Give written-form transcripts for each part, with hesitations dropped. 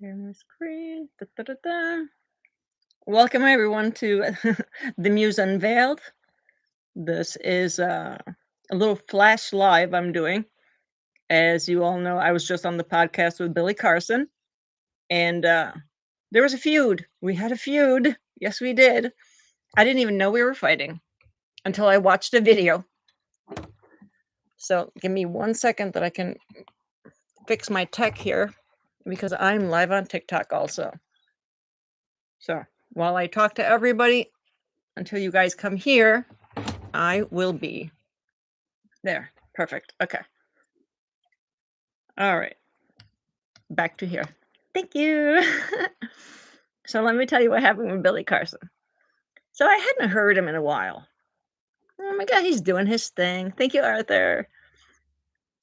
Share my screen. Da, da, da, da. Welcome everyone to the Muse Unveiled. This is a little flash live I'm doing. As you all know, I was just on the podcast with Billy Carson, and there was a feud. We had a feud. Yes, we did. I didn't even know we were fighting until I watched a video. So give me 1 second that I can fix my tech here because I'm live on TikTok also. So while I talk to everybody, until you guys come here, I will be there. Perfect. Okay. All right. Back to here. Thank you. So let me tell you what happened with Billy Carson. So I hadn't heard him in a while. Oh my God, he's doing his thing. Thank you, Arthur.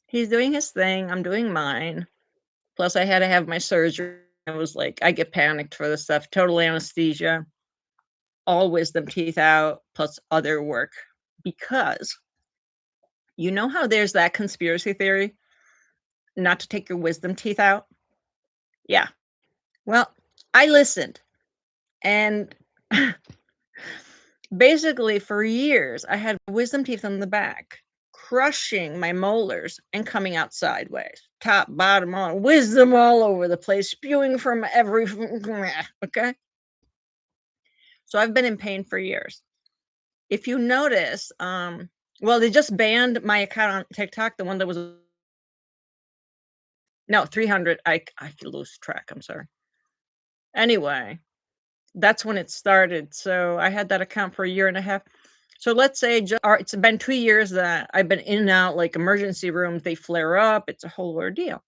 He's doing his thing. I'm doing mine. Plus, I had to have my surgery. I was like, I get panicked for this stuff. Total anesthesia, all wisdom teeth out, plus other work. Because you know how there's that conspiracy theory not to take your wisdom teeth out? Yeah. Well, I listened. And basically, for years, I had wisdom teeth in the back, crushing my molars and coming out sideways, top, bottom, all wisdom all over the place, spewing from every. Okay. So I've been in pain for years. If you notice, well, they just banned my account on TikTok, the one that was no 300. I could lose track. I'm sorry. Anyway, that's when it started. So I had that account for a year and a half. So let's say it's been 2 years that I've been in and out, like emergency rooms. They flare up. It's a whole ordeal.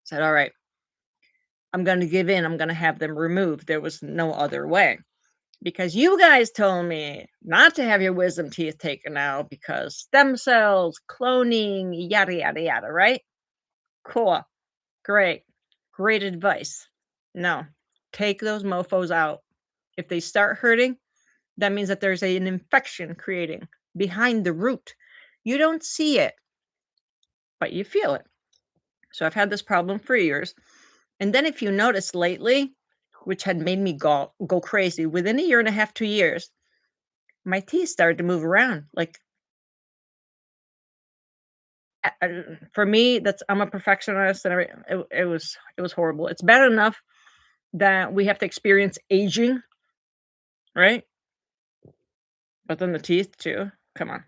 Said, all right, I'm going to give in. I'm going to have them removed. There was no other way. Because you guys told me not to have your wisdom teeth taken out because stem cells, cloning, yada, yada, yada, right? Cool. Great. Great advice. No, take those mofos out. If they start hurting, that means that there's an infection creating behind the root. You don't see it, but you feel it. So I've had this problem for years. And then if you notice lately, which had made me go crazy, within a year and a half, 2 years, my teeth started to move around. Like for me, I'm a perfectionist, and it was horrible. It's bad enough that we have to experience aging, right? But then the teeth too. Come on.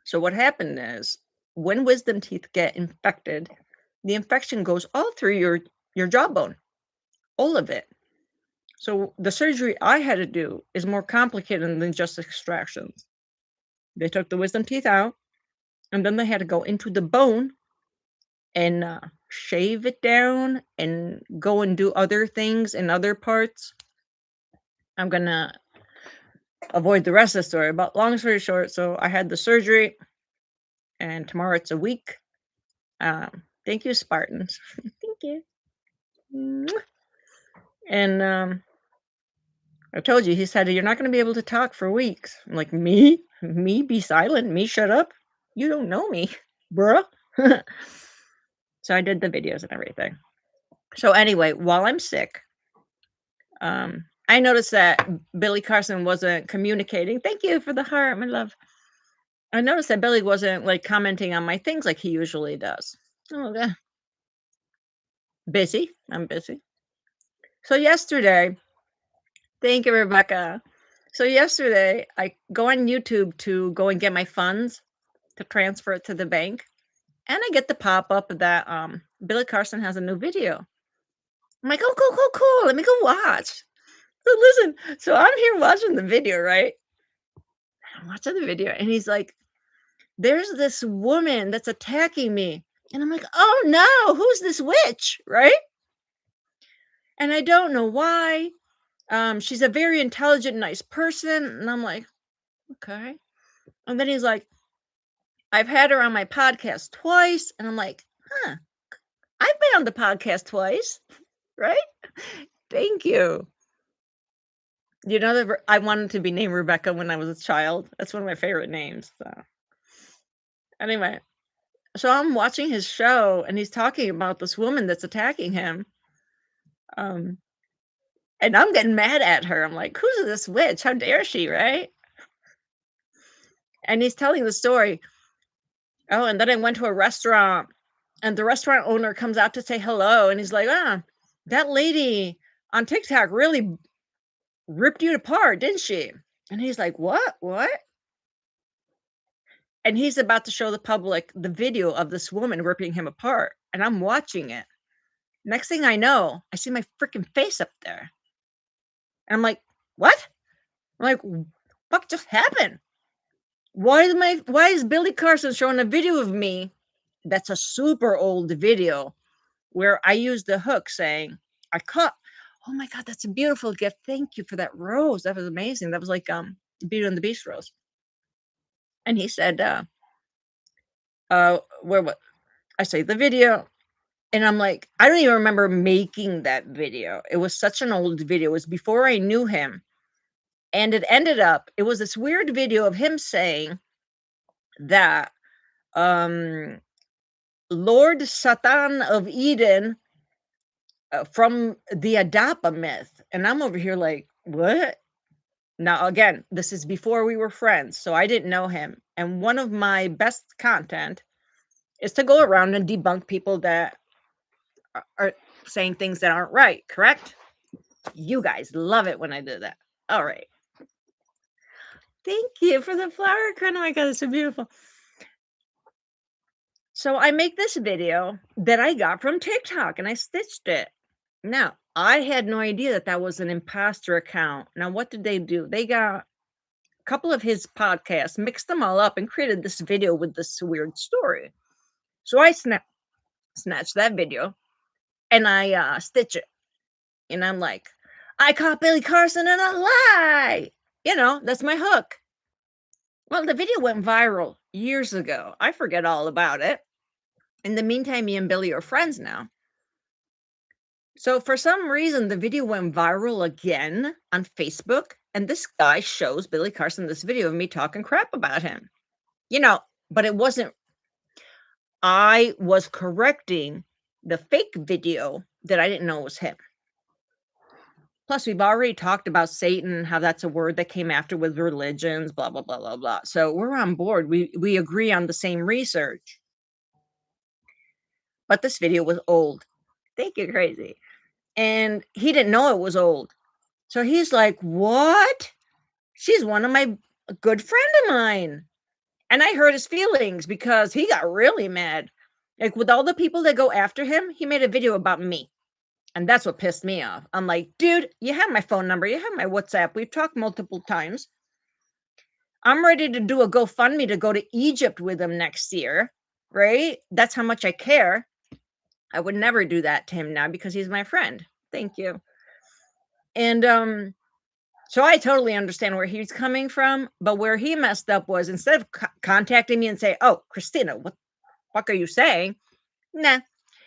So what happened is when wisdom teeth get infected, the infection goes all through your jawbone, all of it. So the surgery I had to do is more complicated than just extractions. They took the wisdom teeth out, and then they had to go into the bone and shave it down and go and do other things in other parts. I'm gonna avoid the rest of the story, but long story short, so I had the surgery, and tomorrow it's a week. Thank you, Spartans. Thank you. Mwah. And I told you, he said, you're not going to be able to talk for weeks. I'm like, me? Me be silent? Me shut up? You don't know me, bruh. So I did the videos and everything. So anyway, while I'm sick, I noticed that Billy Carson wasn't communicating. Thank you for the heart, my love. I noticed that Billy wasn't like commenting on my things like he usually does. Oh, yeah. Busy. I'm busy. So yesterday, thank you, Rebecca. So yesterday, I go on YouTube to go and get my funds to transfer it to the bank, and I get the pop-up that Billy Carson has a new video. I'm like, oh, cool. Let me go watch. So listen, so I'm here watching the video, right? I'm watching the video, and he's like, there's this woman that's attacking me. And I'm like, oh no, who's this witch, right? And I don't know why. She's a very intelligent, nice person. And I'm like, okay. And then he's like, I've had her on my podcast twice. And I'm like, huh, I've been on the podcast twice, right? Thank you. You know that I wanted to be named Rebecca when I was a child. That's one of my favorite names. So anyway, so I'm watching his show and he's talking about this woman that's attacking him. Um, and I'm getting mad at her. I'm like, "Who's this witch? How dare she?" Right? And he's telling the story. Oh, and then I went to a restaurant, and the restaurant owner comes out to say hello, and he's like, "Ah, that lady on TikTok really ripped you apart, didn't she?" And he's like, "What? What?" And he's about to show the public the video of this woman ripping him apart, and I'm watching it. Next thing I know, I see my freaking face up there, and I'm like, "What?" I'm like, "What just happened? Why is Billy Carson showing a video of me that's a super old video where I used the hook saying, I caught oh my god, that's a beautiful gift. Thank you for that rose. That was amazing. That was like, Beauty and the Beast rose." And he said, where what I say the video, and I'm like, I don't even remember making that video. It was such an old video. It was before I knew him. And it was this weird video of him saying that um Lord Satan of Eden from the Adapa myth. And I'm over here like, what? Now, again, this is before we were friends, so I didn't know him. And one of my best content is to go around and debunk people that are saying things that aren't right, correct? You guys love it when I do that. All right. Thank you for the flower crown. Oh my god, it's so beautiful. So I make this video that I got from TikTok and I stitched it. Now, I had no idea that that was an imposter account. Now, what did they do? They got a couple of his podcasts, mixed them all up, and created this video with this weird story. So I snatched that video and I stitch it. And I'm like, I caught Billy Carson in a lie. That's my hook. Well, the video went viral years ago. I forget all about it. In the meantime, me and Billy are friends now. So for some reason, the video went viral again on Facebook, and this guy shows Billy Carson this video of me talking crap about him. But it wasn't I was correcting the fake video that I didn't know was him. Plus, we've already talked about Satan, how that's a word that came after with religions, blah blah blah blah blah. So we're on board. We agree on the same research. But this video was old. Thank you, crazy. And he didn't know it was old. So he's like, "What? She's one of my a good friend of mine." And I hurt his feelings because he got really mad. Like with all the people that go after him, he made a video about me. And that's what pissed me off. I'm like, dude, you have my phone number, you have my WhatsApp. We've talked multiple times. I'm ready to do a GoFundMe to go to Egypt with him next year, right? That's how much I care. I would never do that to him now because he's my friend. Thank you. And so I totally understand where he's coming from, but where he messed up was instead of contacting me and say, "Oh, Christina, what the fuck are you saying?" Nah,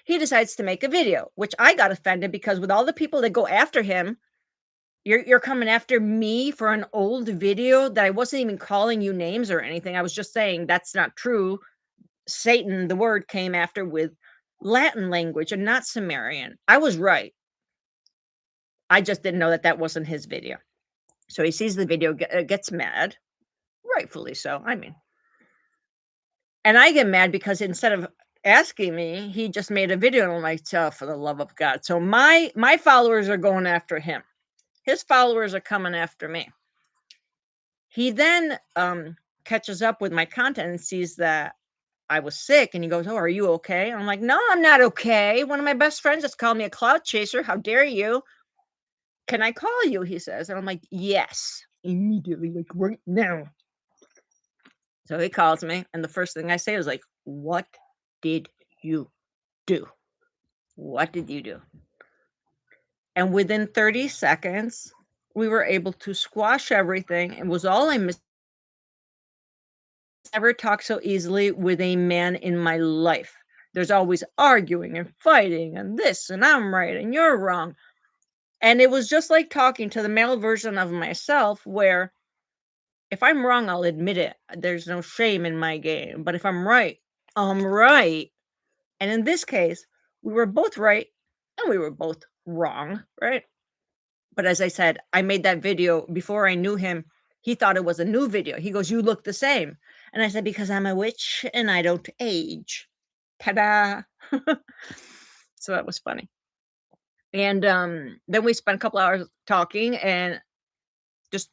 he decides to make a video, which I got offended because with all the people that go after him, you're coming after me for an old video that I wasn't even calling you names or anything. I was just saying that's not true. Satan, the word came after with Latin language and not Sumerian. I was right. I just didn't know that that wasn't his video. So he sees the video, gets mad, rightfully so. I mean, and I get mad because instead of asking me, he just made a video, and I'm like, "Oh, for the love of God." So my followers are going after him. His followers are coming after me. He then catches up with my content and sees that I was sick, and he goes, "Oh, are you okay?" I'm like, "No, I'm not okay. One of my best friends just called me a clout chaser. How dare you? Can I call you?" He says, and I'm like, "Yes, immediately, like right now." So he calls me, and the first thing I say is like, "What did you do? What did you do?" And within 30 seconds, we were able to squash everything. It was all I missed. Never talked so easily with a man in my life. There's always arguing and fighting and this, and I'm right and you're wrong. And it was just like talking to the male version of myself, where if I'm wrong, I'll admit it. There's no shame in my game. But if I'm right, I'm right. And in this case, we were both right and we were both wrong, right? But as I said, I made that video before I knew him. He thought it was a new video. He goes, "You look the same." And I said, "Because I'm a witch and I don't age." Ta-da. So that was funny. And then we spent a couple hours talking and just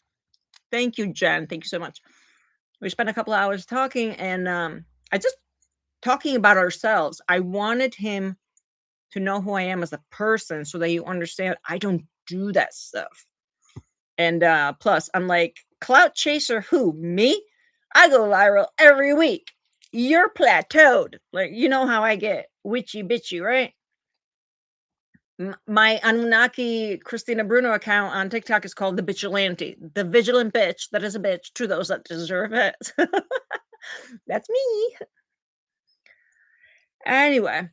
thank you, Jen. Thank you so much. We spent a couple hours talking and I just talking about ourselves. I wanted him to know who I am as a person so that you understand I don't do that stuff. And plus, I'm like, clout chaser who? Me? I go viral every week. You're plateaued. Like, you know how I get witchy bitchy, right? My Anunnaki Cristina Bruno account on TikTok is called the Vigilante, the vigilant bitch that is a bitch to those that deserve it. That's me. Anyway,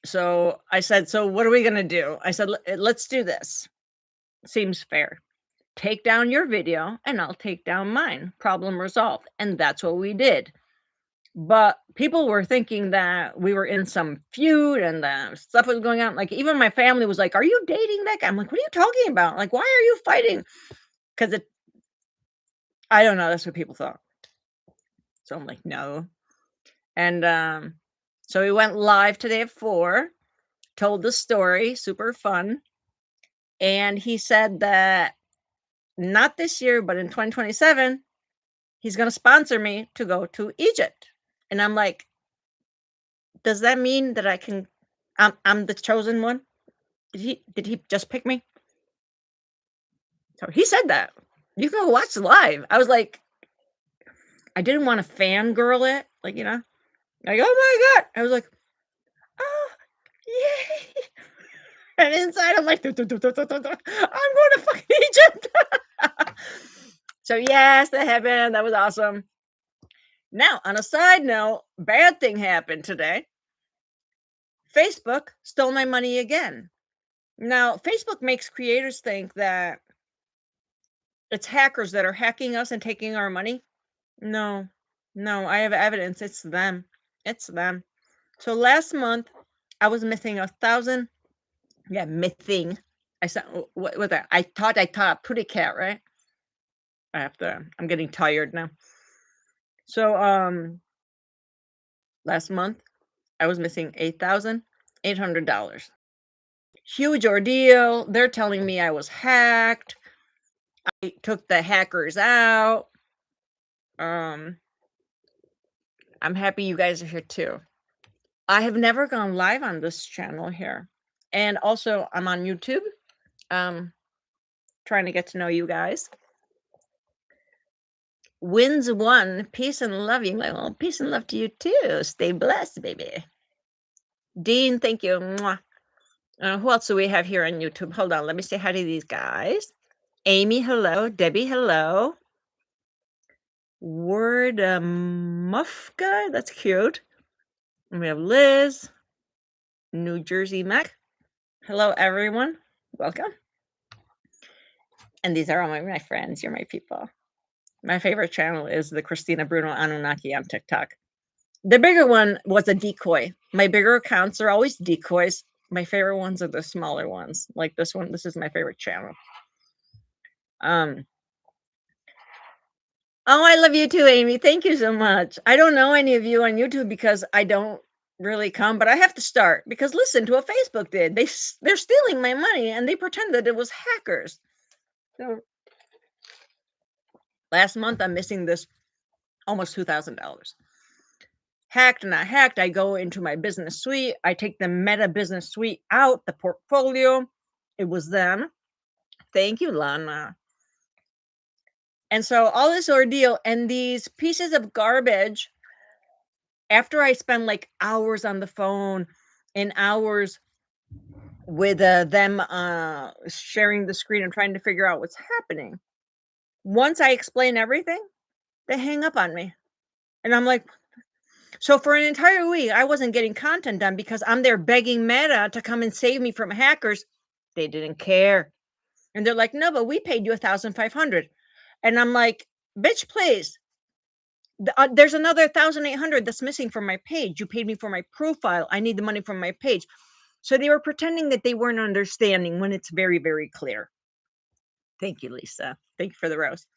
so I said, "So what are we gonna do?" I said, Let's do this. Seems fair. Take down your video and I'll take down mine. Problem resolved." And that's what we did. But people were thinking that we were in some feud and stuff was going on. Like, even my family was like, "Are you dating that guy?" I'm like, "What are you talking about? Like, why are you fighting?" Because I don't know. That's what people thought. So I'm like, no. And so we went live today at 4, told the story, super fun. And he said that not this year, but in 2027, he's going to sponsor me to go to Egypt. And I'm like, does that mean that I'm the chosen one? Did he just pick me? So he said that. You can go watch live. I was like, I didn't want to fangirl it, like, like, oh my God. I was like, oh, yay. And inside I'm like, "Du- du- du- du- du- du- du. I'm going to fucking Egypt." So yes, that happened. That was awesome. Now, on a side note, bad thing happened today. Facebook stole my money again. Now, Facebook makes creators think that it's hackers that are hacking us and taking our money. No, no, I have evidence. It's them. It's them. So last month, I was missing 1,000. Yeah, missing. I said, what was that? I taught pretty cat, right? I'm getting tired now. So, last month, I was missing $8,800. Huge ordeal. They're telling me I was hacked. I took the hackers out. Um, I'm happy you guys are here too. I have never gone live on this channel here. And also I'm on YouTube. Trying to get to know you guys. Wins one. Peace and love you. Well, peace and love to you too. Stay blessed, baby. Dean, thank you. Mwah. Who else do we have here on YouTube? Hold on. Let me say hi to these guys. Amy, hello. Debbie, hello. Word Muff guy. That's cute. And we have Liz. New Jersey Mac. Hello, everyone. Welcome. And these are all my friends. You're my people. My favorite channel is the Cristina Bruno Anunnaki on TikTok. The bigger one was a decoy. My bigger accounts are always decoys. My favorite ones are the smaller ones. Like this one. This is my favorite channel. Oh, I love you too, Amy. Thank you so much. I don't know any of you on YouTube because I don't really come, but I have to start because listen to what Facebook did. They're stealing my money and they pretended it was hackers. So last month I'm missing this almost $2,000. Hacked, not hacked. I go into my business suite. I take the Meta business suite out, the portfolio. It was them. Thank you, Lana. And so all this ordeal and these pieces of garbage, after I spend like hours on the phone and hours with them sharing the screen and trying to figure out what's happening, once I explain everything, they hang up on me. And I'm like, so for an entire week, I wasn't getting content done because I'm there begging Meta to come and save me from hackers. They didn't care. And they're like, no, but we paid you 1,500. And I'm like, bitch, please. There's another 1,800 that's missing from my page. You paid me for my profile. I need the money from my page. So they were pretending that they weren't understanding when it's very, very clear. Thank you, Lisa. Thank you for the rose.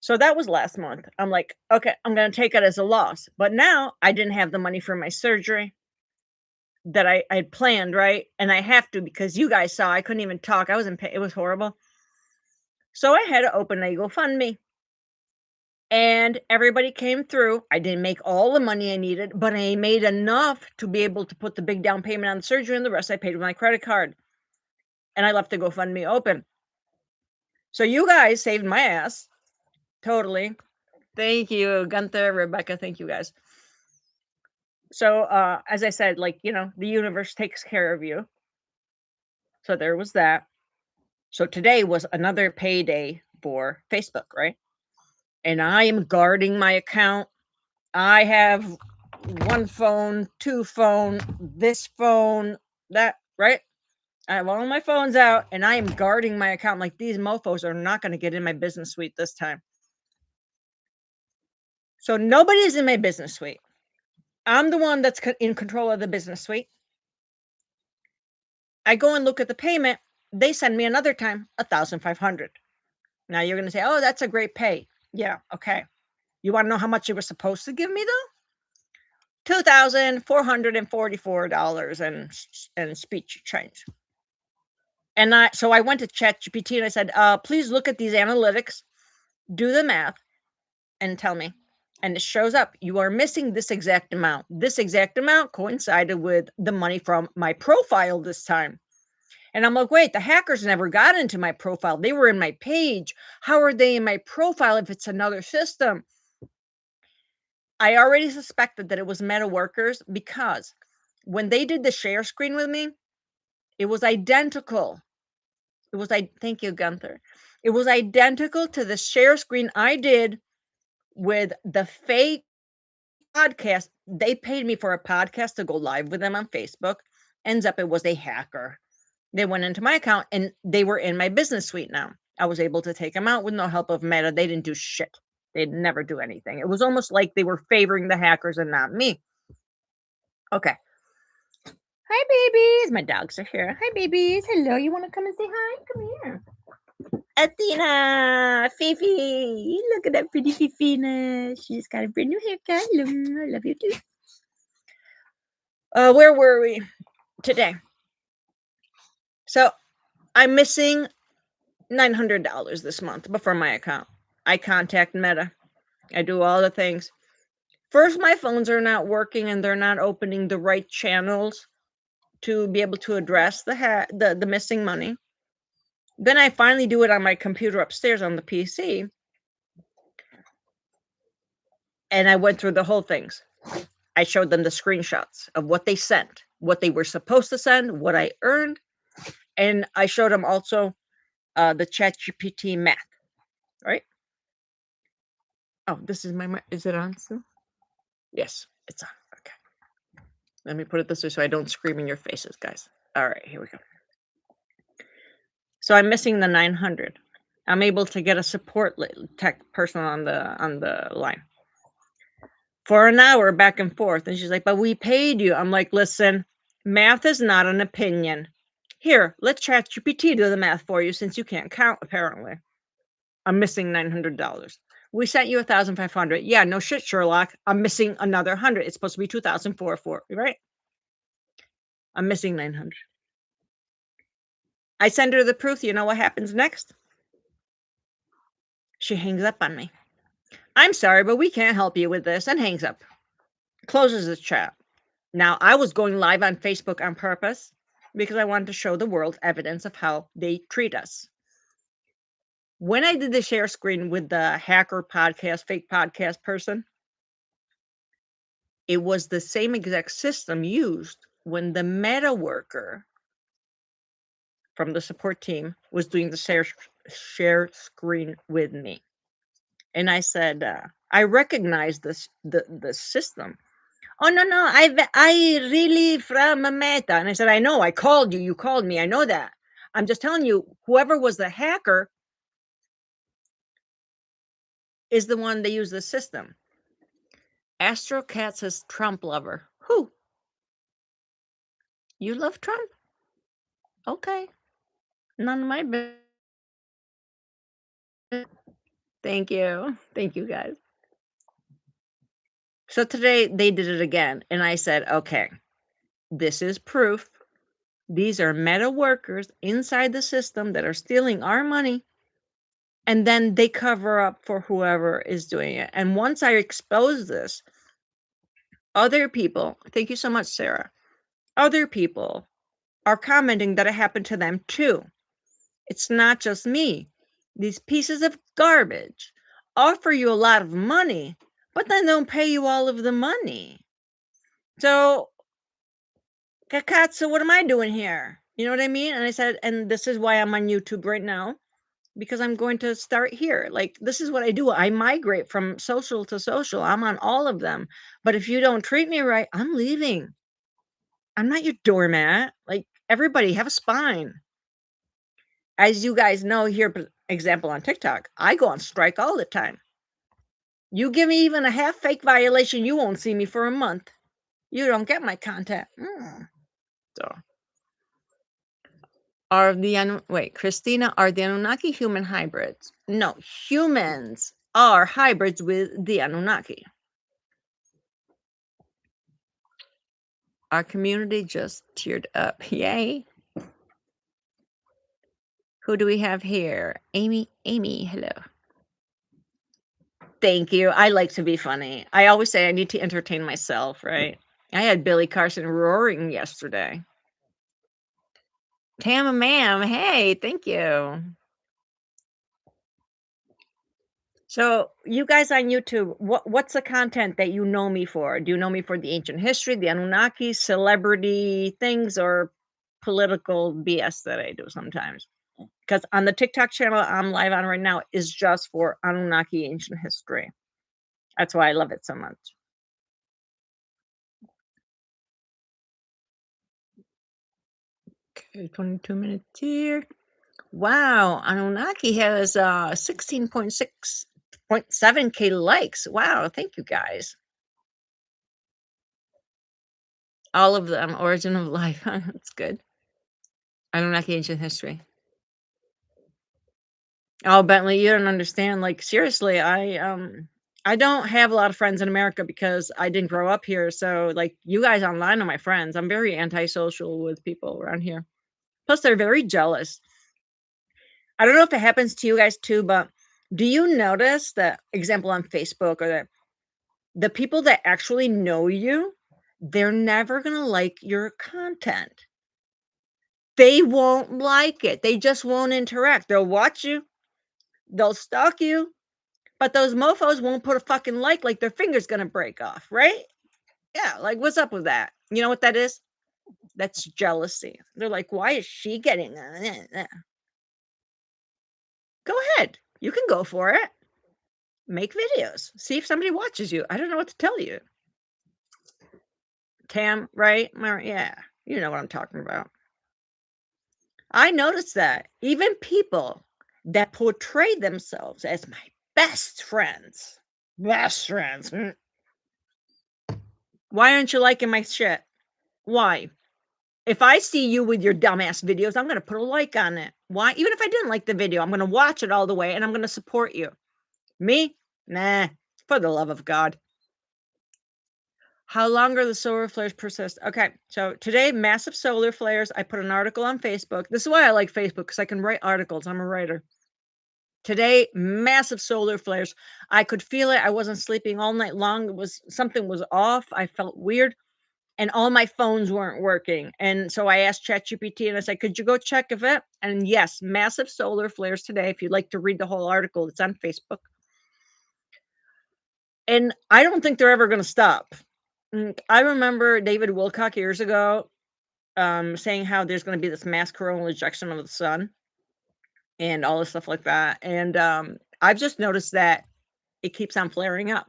So that was last month. I'm like, okay, I'm going to take it as a loss. But now I didn't have the money for my surgery that I had planned, right? And I have to because you guys saw I couldn't even talk. I was in pain. It was horrible. So I had to open a GoFundMe. And everybody came through. I didn't make all the money I needed, but I made enough to be able to put the big down payment on the surgery, and the rest I paid with my credit card. And I left the GoFundMe open. So you guys saved my ass. Totally. Thank you, Gunther, Rebecca. Thank you guys. So as I said, like, the universe takes care of you. So there was that. So today was another payday for Facebook, right? And I am guarding my account. I have one phone, two phone, this phone, that, right? I have all my phones out and I am guarding my account. Like, these mofos are not going to get in my business suite this time. So nobody's in my business suite. I'm the one that's in control of the business suite. I go and look at the payment. They send me another time 1,500. Now you're going to say, oh, that's a great pay. Yeah. Okay. You want to know how much you were supposed to give me though? $2,444 and speech change. And so I went to ChatGPT and I said, please look at these analytics, do the math, and tell me. And it shows up, you are missing this exact amount. This exact amount coincided with the money from my profile this time. And I'm like, wait, the hackers never got into my profile. They were in my page. How are they in my profile if it's another system? I already suspected that it was Meta workers because when they did the share screen with me, it was identical. Thank you, Gunther. It was identical to the share screen I did with the fake podcast. They paid me for a podcast to go live with them on Facebook. Ends up it was a hacker. They went into my account and they were in my business suite now. I was able to take them out with no help of Meta. They didn't do shit. They'd never do anything. It was almost like they were favoring the hackers and not me. Okay. Hi, babies. My dogs are here. Hi, babies. Hello. You want to come and say hi? Come here. Athena, Fifi. Look at that pretty Fifina. She's got a brand new haircut. I love you too. Where were we today? So I'm missing $900 this month before my account. I contact Meta. I do all the things. First, my phones are not working and they're not opening the right channels to be able to address the missing money. Then I finally do it on my computer upstairs on the PC. And I went through the whole things. I showed them the screenshots of what they sent, what they were supposed to send, what I earned. And I showed them also the ChatGPT math, right? Oh, this is is it on still? Yes, it's on. Okay. Let me put it this way so I don't scream in your faces, guys. All right, here we go. So I'm missing the 900. I'm able to get a support tech person on the line for an hour back and forth. And she's like, but we paid you. I'm like, listen, math is not an opinion. Here, let ChatGPT do the math for you since you can't count, apparently. I'm missing $900. We sent you 1,500. Yeah, no shit, Sherlock. I'm missing another 100. It's supposed to be 2,440, right? I'm missing 900. I send her the proof. You know what happens next? She hangs up on me. I'm sorry, but we can't help you with this, and hangs up. Closes the chat. Now, I was going live on Facebook on purpose because I wanted to show the world evidence of how they treat us. When I did the share screen with the hacker podcast, fake podcast person, it was the same exact system used when the Meta worker from the support team was doing the share screen with me. And I said, I recognize the system. Oh, no, I really from Meta. And I said, I know, I called you. You called me. I know that. I'm just telling you, whoever was the hacker is the one that used the system. Astro Cat says Trump lover. Who? You love Trump? Okay. None of my business. Thank you. Thank you, guys. So today they did it again, and I said, "Okay, this is proof. These are meta workers inside the system that are stealing our money, and then they cover up for whoever is doing it." And once I expose this, other people, thank you so much, Sarah. Other people are commenting that it happened to them too. It's not just me. These pieces of garbage offer you a lot of money, but then don't pay you all of the money. So, Kakatsu, what am I doing here? You know what I mean? And I said, and this is why I'm on YouTube right now, because I'm going to start here. Like, this is what I do. I migrate from social to social. I'm on all of them. But if you don't treat me right, I'm leaving. I'm not your doormat. Like, everybody have a spine. As you guys know here, example on TikTok, I go on strike all the time. You give me even a half fake violation, you won't see me for a month. You don't get my content. So, Christina, are the Anunnaki human hybrids? No, humans are hybrids with the Anunnaki. Our community just teared up. Yay. Who do we have here? Amy. Amy, hello. Thank you. I like to be funny. I always say I need to entertain myself, right? I had Billy Carson roaring yesterday. Tama ma'am, hey, thank you. So, you guys on YouTube, what's the content that you know me for? Do you know me for the ancient history, the Anunnaki, celebrity things, or political BS that I do sometimes? Because on the TikTok channel I'm live on right now is just for Anunnaki ancient history. That's why I love it so much. Okay, 22 minutes here. Wow, Anunnaki has 16.6.7K likes. Wow, thank you guys. All of them, origin of life. That's good. Anunnaki ancient history. Oh, Bentley, you don't understand. Like seriously, I don't have a lot of friends in America because I didn't grow up here. So like you guys online are my friends. I'm very antisocial with people around here. Plus they're very jealous. I don't know if it happens to you guys too, but do you notice that example on Facebook or that the people that actually know you, they're never going to like your content. They won't like it. They just won't interact. They'll watch you, they'll stalk you, but those mofos won't put a fucking like their finger's going to break off, right? Yeah, like what's up with that? You know what that is? That's jealousy. They're like, why is she getting that? Go ahead. You can go for it. Make videos. See if somebody watches you. I don't know what to tell you. Tam, right? Yeah, you know what I'm talking about. I noticed that even people that portray themselves as my best friends, why aren't you liking my shit? Why? If I see you with your dumbass videos, I'm going to put a like on it. Why? Even if I didn't like the video, I'm going to watch it all the way and I'm going to support you. Me? Nah, for the love of God. How long are the solar flares persist? Okay, so today, massive solar flares. I put an article on Facebook. This is why I like Facebook because I can write articles. I'm a writer. Today, massive solar flares. I could feel it. I wasn't sleeping all night long. It was something was off. I felt weird, and all my phones weren't working. And so I asked ChatGPT, and I said, "Could you go check if it?" And yes, massive solar flares today. If you'd like to read the whole article, it's on Facebook. And I don't think they're ever going to stop. I remember David Wilcock years ago saying how there's going to be this mass coronal ejection of the sun and all this stuff like that. And I've just noticed that it keeps on flaring up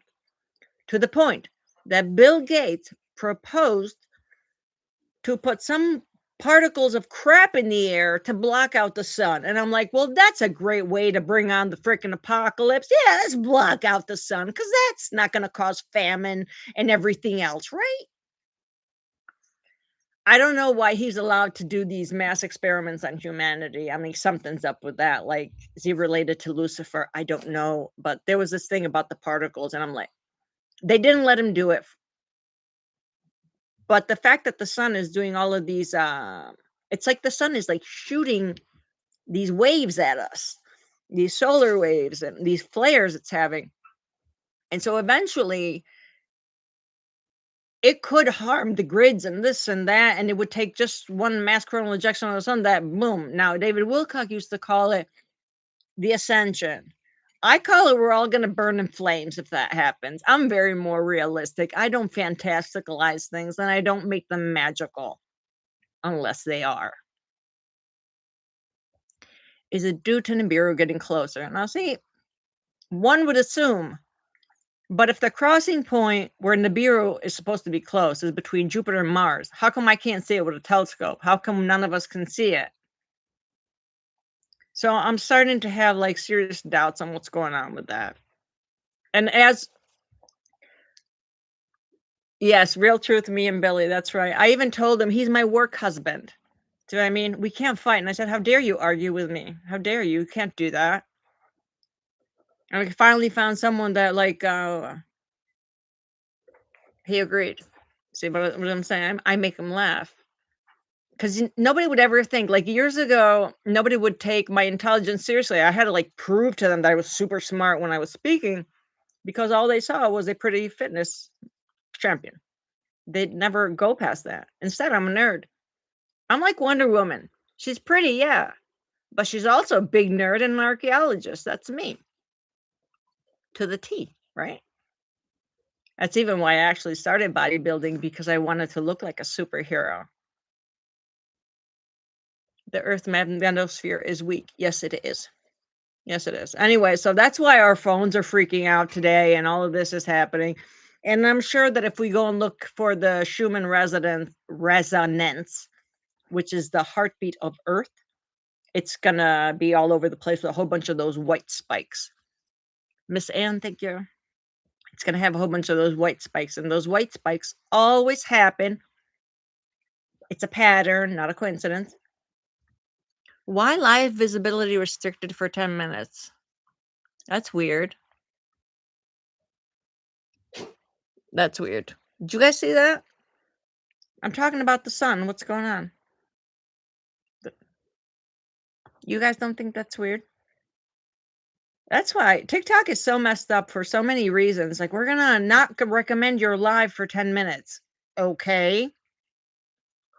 to the point that Bill Gates proposed to put some particles of crap in the air to block out the sun. And I'm like, well, that's a great way to bring on the freaking apocalypse. Yeah, let's block out the sun because that's not going to cause famine and everything else, right? I don't know why he's allowed to do these mass experiments on humanity. I mean, something's up with that. Like, is he related to Lucifer? I don't know. But there was this thing about the particles, and I'm like, they didn't let him do it. But the fact that the sun is doing all of these, it's like the sun is like shooting these waves at us, these solar waves and these flares it's having. And so eventually it could harm the grids and this and that, and it would take just one mass coronal ejection on the sun that boom. Now, David Wilcock used to call it the ascension. I call it we're all going to burn in flames if that happens. I'm very more realistic. I don't fantasticalize things and I don't make them magical unless they are. Is it due to Nibiru getting closer? Now, see, one would assume, but if the crossing point where Nibiru is supposed to be close is between Jupiter and Mars, how come I can't see it with a telescope? How come none of us can see it? So I'm starting to have like serious doubts on what's going on with that. And as yes, real truth, me and Billy, that's right. I even told him he's my work husband. Do you know what I mean? We can't fight. And I said, how dare you argue with me? How dare you? You can't do that. And we finally found someone that like he agreed. See what I'm saying? I make him laugh. Because nobody would ever think, like years ago, nobody would take my intelligence seriously. I had to like prove to them that I was super smart when I was speaking because all they saw was a pretty fitness champion. They'd never go past that. Instead, I'm a nerd. I'm like Wonder Woman. She's pretty, yeah, but she's also a big nerd and an archaeologist. That's me to the T, right? That's even why I actually started bodybuilding because I wanted to look like a superhero. The Earth magnetosphere is weak. Yes, it is. Yes, it is. Anyway, so that's why our phones are freaking out today and all of this is happening. And I'm sure that if we go and look for the Schumann resonance, which is the heartbeat of Earth, it's gonna be all over the place with a whole bunch of those white spikes. Miss Ann, thank you. It's gonna have a whole bunch of those white spikes, and those white spikes always happen. It's a pattern, not a coincidence. Why live visibility restricted for 10 minutes? That's weird. That's weird. Did you guys see that? I'm talking about the sun. What's going on? You guys don't think that's weird? That's why TikTok is so messed up for so many reasons. Like, we're gonna not recommend your live for 10 minutes. Okay.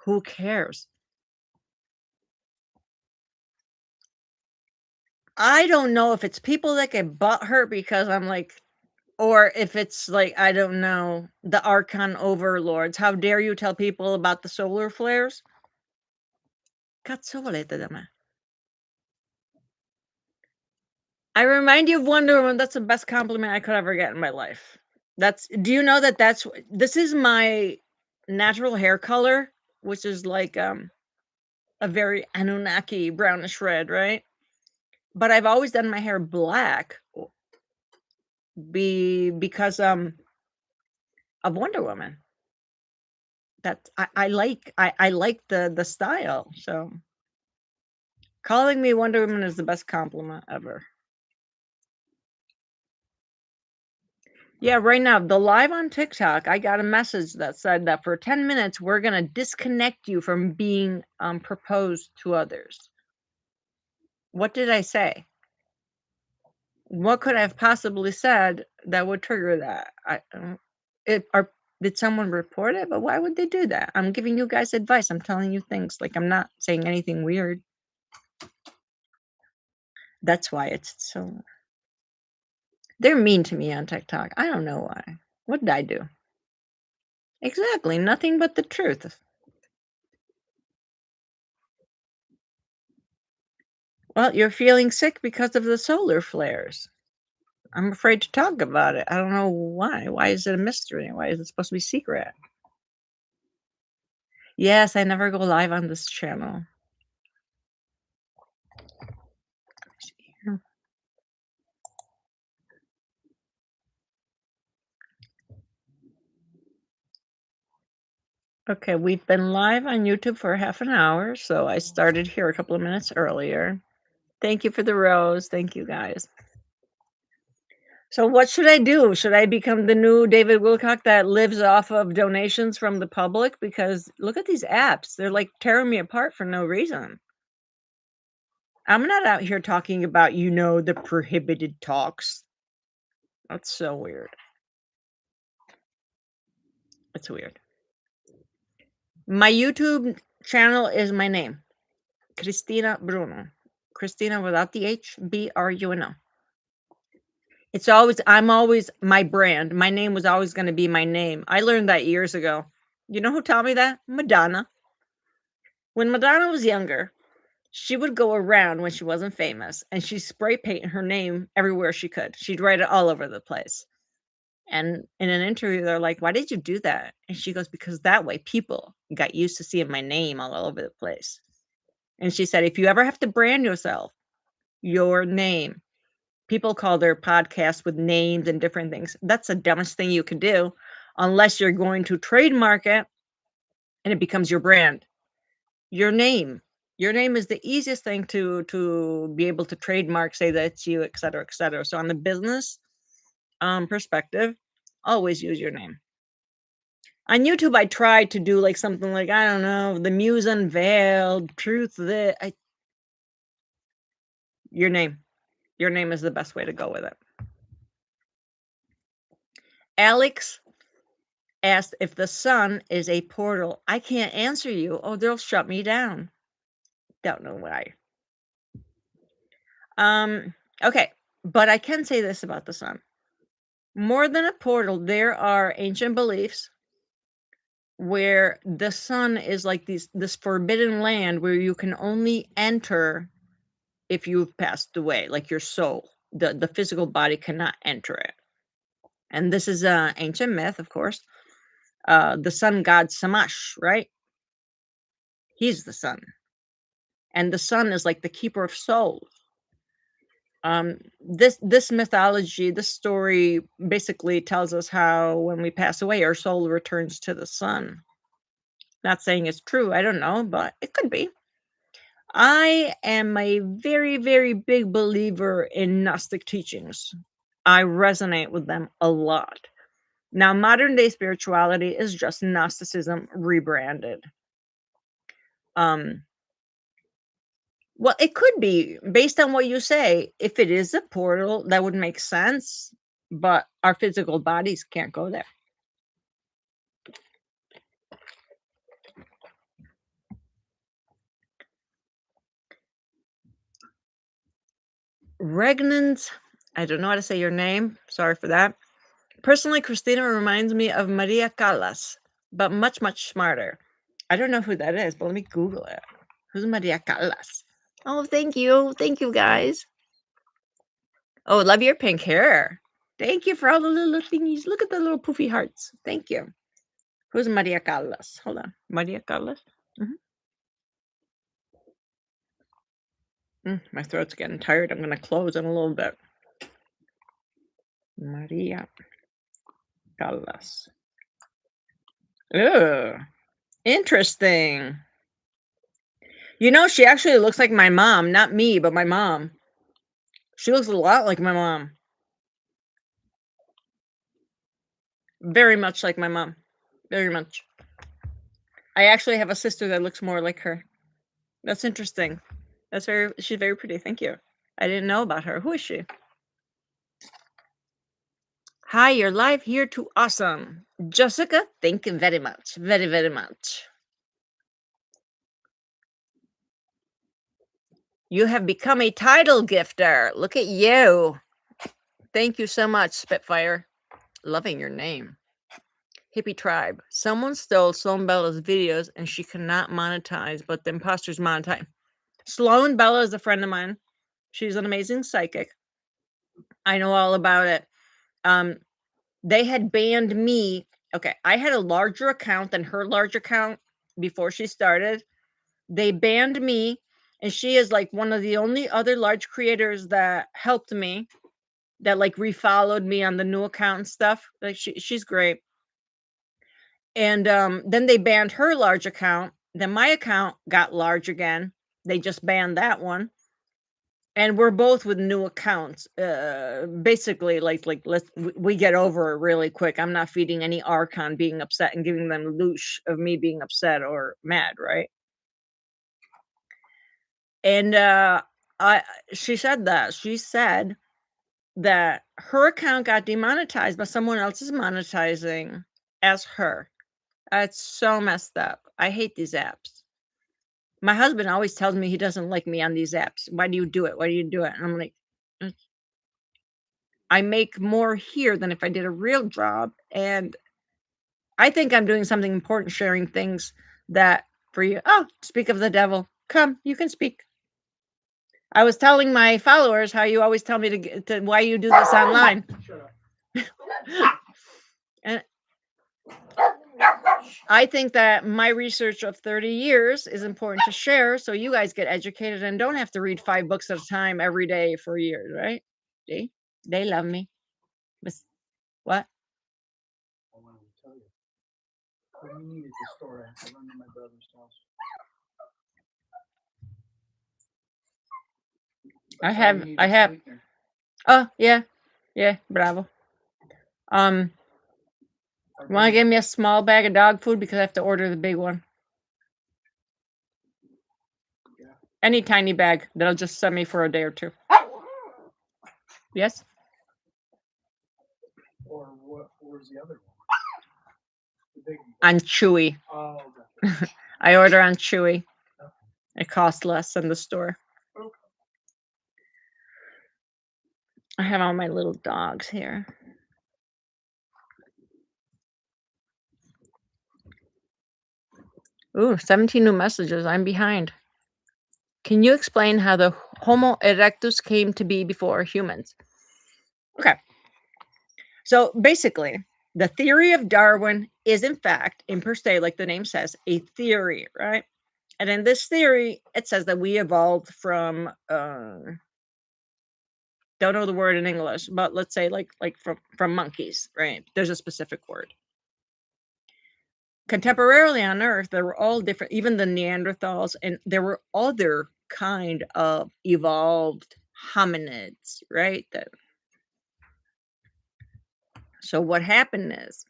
Who cares? I don't know if it's people that get butthurt because I'm like, or if it's like, I don't know, the Archon overlords. How dare you tell people about the solar flares? Cazzo volete da me? I remind you of Wonder Woman. That's the best compliment I could ever get in my life. Do you know that this is my natural hair color, which is like a very Anunnaki brownish red, right? But I've always done my hair black because of Wonder Woman. That I like the style. So calling me Wonder Woman is the best compliment ever. Yeah, right now, the live on TikTok, I got a message that said that for 10 minutes, we're going to disconnect you from being proposed to others. What did I say? What could I have possibly said that would trigger that? Did someone report it? But why would they do that? I'm giving you guys advice. I'm telling you things. Like, I'm not saying anything weird. That's why it's so. They're mean to me on TikTok. I don't know why. What did I do? Exactly. Nothing but the truth. Well, you're feeling sick because of the solar flares. I'm afraid to talk about it. I don't know why. Why is it a mystery? Why is it supposed to be secret? Yes, I never go live on this channel. Okay, we've been live on YouTube for half an hour, so I started here a couple of minutes earlier. Thank you for the rose. Thank you, guys. So what should I do? Should I become the new David Wilcock that lives off of donations from the public? Because look at these apps. They're like tearing me apart for no reason. I'm not out here talking about, the prohibited talks. That's so weird. It's weird. My YouTube channel is my name, Cristina Bruno. Christina without the H, Bruno. I'm always my brand. My name was always gonna be my name. I learned that years ago. You know who taught me that? Madonna. When Madonna was younger, she would go around when she wasn't famous, and she'd spray paint her name everywhere she could. She'd write it all over the place. And in an interview, they're like, "Why did you do that?" And she goes, "Because that way people got used to seeing my name all over the place." And she said, "If you ever have to brand yourself, your name." People call their podcasts with names and different things. That's the dumbest thing you could do unless you're going to trademark it and it becomes your brand. Your name. Your name is the easiest thing to be able to trademark, say that it's you, et cetera, et cetera. So on the business perspective, always use your name. On YouTube, I tried to do like something like, I don't know, the Muse Unveiled, Truth that I your name. Your name is the best way to go with it. Alex asked if the sun is a portal. I can't answer you. Oh, they'll shut me down. Don't know why. Okay, but I can say this about the sun. More than a portal, there are ancient beliefs where the sun is like this forbidden land where you can only enter if you've passed away, like your soul. The physical body cannot enter it. And this is an ancient myth, of course. The sun god Samash, right? He's the sun. And the sun is like the keeper of souls. This mythology, this story basically tells us how when we pass away, our soul returns to the sun. Not saying it's true, I don't know, but it could be. I am a very, very big believer in Gnostic teachings. I resonate with them a lot. Now, modern day spirituality is just Gnosticism rebranded. Well, it could be based on what you say. If it is a portal, that would make sense, but our physical bodies can't go there. Regnant, I don't know how to say your name. Sorry for that. Personally, Christina reminds me of Maria Callas, but much, much smarter. I don't know who that is, but let me Google it. Who's Maria Callas? Oh, thank you. Thank you, guys. Oh, love your pink hair. Thank you for all the little thingies. Look at the little poofy hearts. Thank you. Who's Maria Callas? Hold on. Maria Callas? My throat's getting tired. I'm gonna close in a little bit. Maria Callas. Ugh. Interesting. She actually looks like my mom. Not me, but my mom. She looks a lot like my mom. Very much like my mom. Very much. I actually have a sister that looks more like her. That's interesting. She's very pretty. Thank you. I didn't know about her. Who is she? Hi, you're live here to awesome. Jessica, thank you very much. Very, very much. You have become a title gifter. Look at you. Thank you so much, Spitfire. Loving your name. Hippie Tribe. Someone stole Sloan Bella's videos and she cannot monetize, but the imposters monetize. Sloan Bella is a friend of mine. She's an amazing psychic. I know all about it. They had banned me. Okay, I had a larger account than her large account before she started. They banned me, and she is like one of the only other large creators that helped me, that like refollowed me on the new account and stuff. Like she's great. And, then they banned her large account, then my account got large again. They just banned that one, and we're both with new accounts. Basically, we get over it really quick. I'm not feeding any archon being upset and giving them loosh of me being upset or mad, right? And, I she said that. She said that her account got demonetized, but someone else is monetizing as her. That's so messed up. I hate these apps. My husband always tells me he doesn't like me on these apps. "Why do you do it? Why do you do it?" And I'm like, "Mm, I make more here than if I did a real job, and I think I'm doing something important sharing things that for you." "Oh, speak of the devil. Come, you can speak." I was telling my followers how you always tell me to why you do this online. Shut up. And I think that my research of 30 years is important to share so you guys get educated and don't have to read 5 books at a time every day for years, right? See? They love me. Miss what? I wanted to tell you. When you needed the store, I had to run to my brother's house. I have Sweetener. oh, yeah. Yeah, bravo. Um, wanna give me a small bag of dog food because I have to order the big one? Yeah. Any tiny bag that'll just send me for a day or 2. Yes? Or what? Where's the other one? The big one. On Chewy. Oh, okay. I order on Chewy. Okay. It costs less than the store. Okay. I have all my little dogs here. Ooh, 17 new messages. I'm behind. Can you explain how the Homo erectus came to be before humans? Okay. So basically, the theory of Darwin is, in fact, in per se, like the name says, a theory, right? And in this theory, it says that we evolved from, don't know the word in English, but let's say like from monkeys, right? There's a specific word. Contemporarily on Earth, there were all different, even the Neanderthals, and there were other kind of evolved hominids, right? So what happened is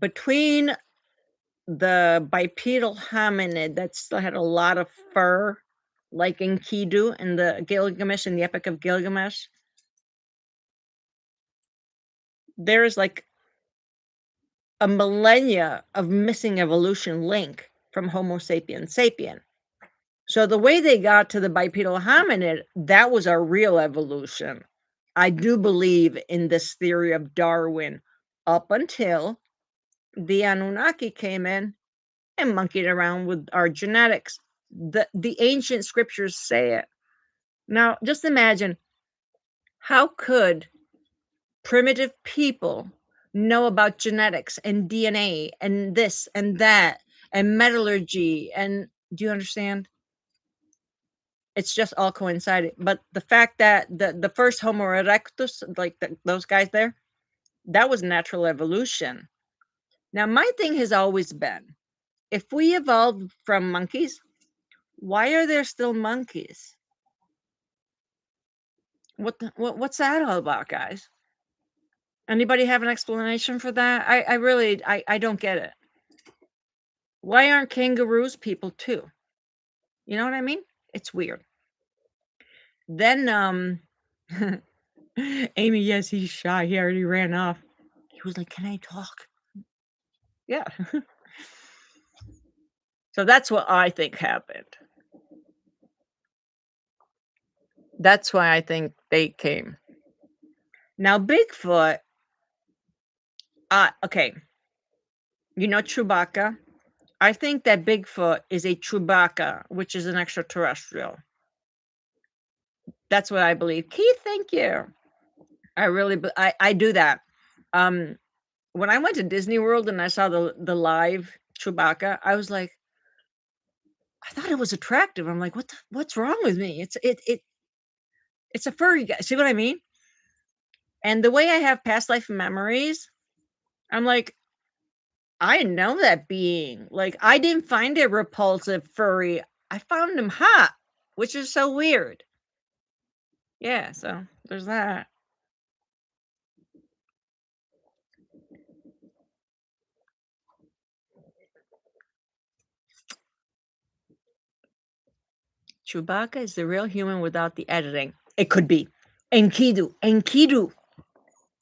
between the bipedal hominid that still had a lot of fur, like Enkidu in the Gilgamesh in the Epic of Gilgamesh, there's like a millennia of missing evolution link from Homo sapiens sapien. So the way they got to the bipedal hominid, that was our real evolution. I do believe in this theory of Darwin up until the Anunnaki came in and monkeyed around with our genetics. The ancient scriptures say it. Now, just imagine, how could primitive people know about genetics and DNA and this and that and metallurgy, and do you understand? It's just all coincided. But the fact that the first Homo erectus, like those guys there, that was natural evolution. Now, my thing has always been, if we evolved from monkeys, why are there still monkeys? What's that all about, guys? Anybody have an explanation for that? I really I don't get it. Why aren't kangaroos people too? You know what I mean? It's weird. Then Amy, yes, he's shy. He already ran off. He was like, "Can I talk?" Yeah. So that's what I think happened. That's why I think they came. Now Bigfoot, okay, you know Chewbacca? I think that Bigfoot is a Chewbacca, which is an extraterrestrial. That's what I believe. Keith, thank you. I really I do that. Um, when I went to Disney World and I saw the live Chewbacca, I was like, I thought it was attractive. I'm like, what's wrong with me? It's a furry guy. See what I mean? And the way I have past life memories, I'm like, I know that being. Like, I didn't find it repulsive, furry. I found him hot, which is so weird. Yeah, so there's that. Chewbacca is the real human without the editing. It could be. Enkidu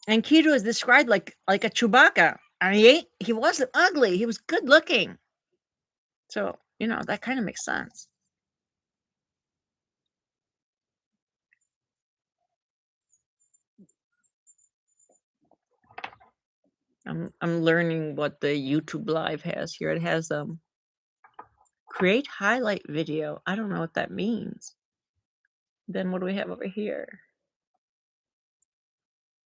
is described like a Chewbacca. And he wasn't ugly. He was good looking. So, that kind of makes sense. I'm learning what the YouTube Live has here. It has create highlight video. I don't know what that means. Then what do we have over here?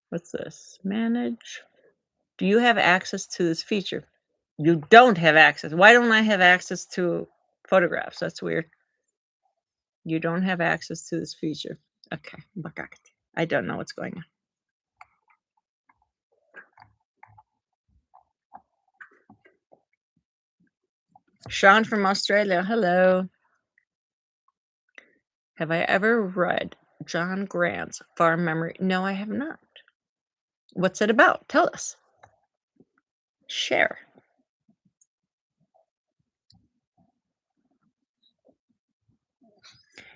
What's this? Manage. Do you have access to this feature? You don't have access. Why don't I have access to photographs? That's weird. You don't have access to this feature. Okay. I don't know what's going on. Sean from Australia. Hello. Have I ever read John Grant's Farm Memory? No, I have not. What's it about? Tell us. Share.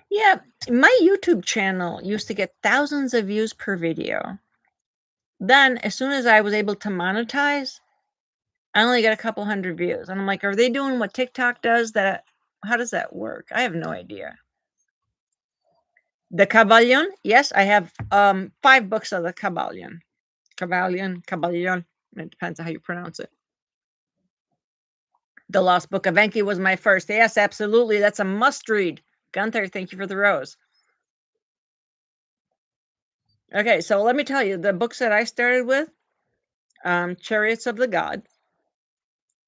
Yeah, my YouTube channel used to get thousands of views per video. Then, as soon as I was able to monetize, I only got a couple hundred views. And I'm like, are they doing what TikTok does? How does that work? I have no idea. The Kabbalion? Yes, I have 5 books of the Kabbalion. Kabbalion. It depends on how you pronounce it. The Lost Book of Enki was my first. Yes, absolutely. That's a must read. Gunther, thank you for the rose. Okay, so let me tell you the books that I started with: Chariots of the God,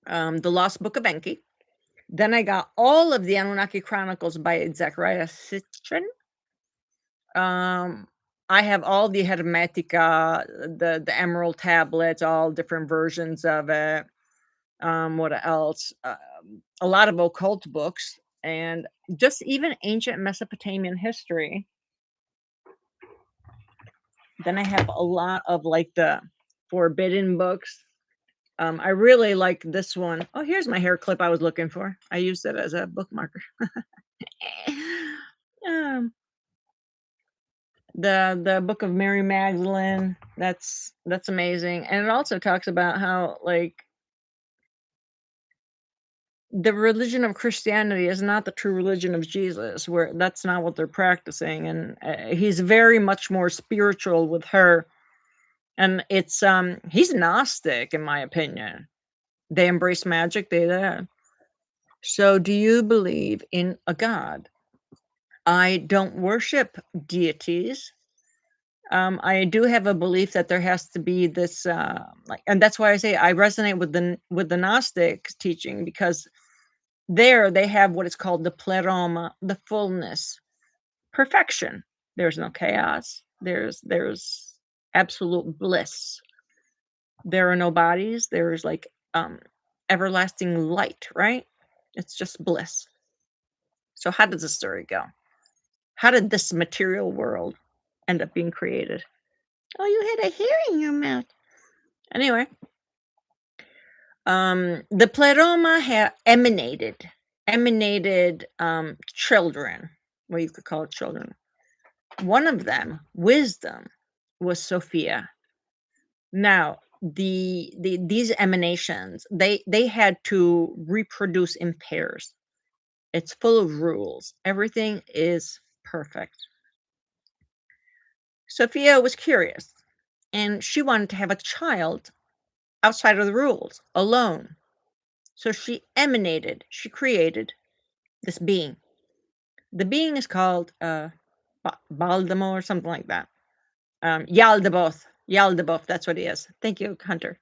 The Lost Book of Enki. Then I got all of the Anunnaki Chronicles by Zechariah Sitchin. I have all the Hermetica, the Emerald tablets, all different versions of it. What else? A lot of occult books, and just even ancient Mesopotamian history. Then I have a lot of like the forbidden books. I really like this one. Oh, here's my hair clip I was looking for. I used it as a bookmarker. um, the Book of Mary Magdalene. That's amazing, and it also talks about how like the religion of Christianity is not the true religion of Jesus, where that's not what they're practicing, and he's very much more spiritual with her, and it's he's Gnostic in my opinion. They embrace magic. So, do you believe in a God? I don't worship deities. I do have a belief that there has to be this, and that's why I say I resonate with the Gnostic teaching, because there they have what is called the pleroma, the fullness, perfection. There's no chaos. There's absolute bliss. There are no bodies. There's like everlasting light, right? It's just bliss. So how does the story go? How did this material world end up being created? Oh, you had a hair in your mouth. Anyway, the pleroma emanated children. Well, you could call it children. One of them, wisdom, was Sophia. Now, these emanations, they had to reproduce in pairs. It's full of rules. Everything is perfect. Sophia was curious, and she wanted to have a child outside of the rules, alone. So she created this being. The being is called Baldemo or something like that. Yaldabaoth. Yaldabaoth, that's what he is. Thank you, Hunter.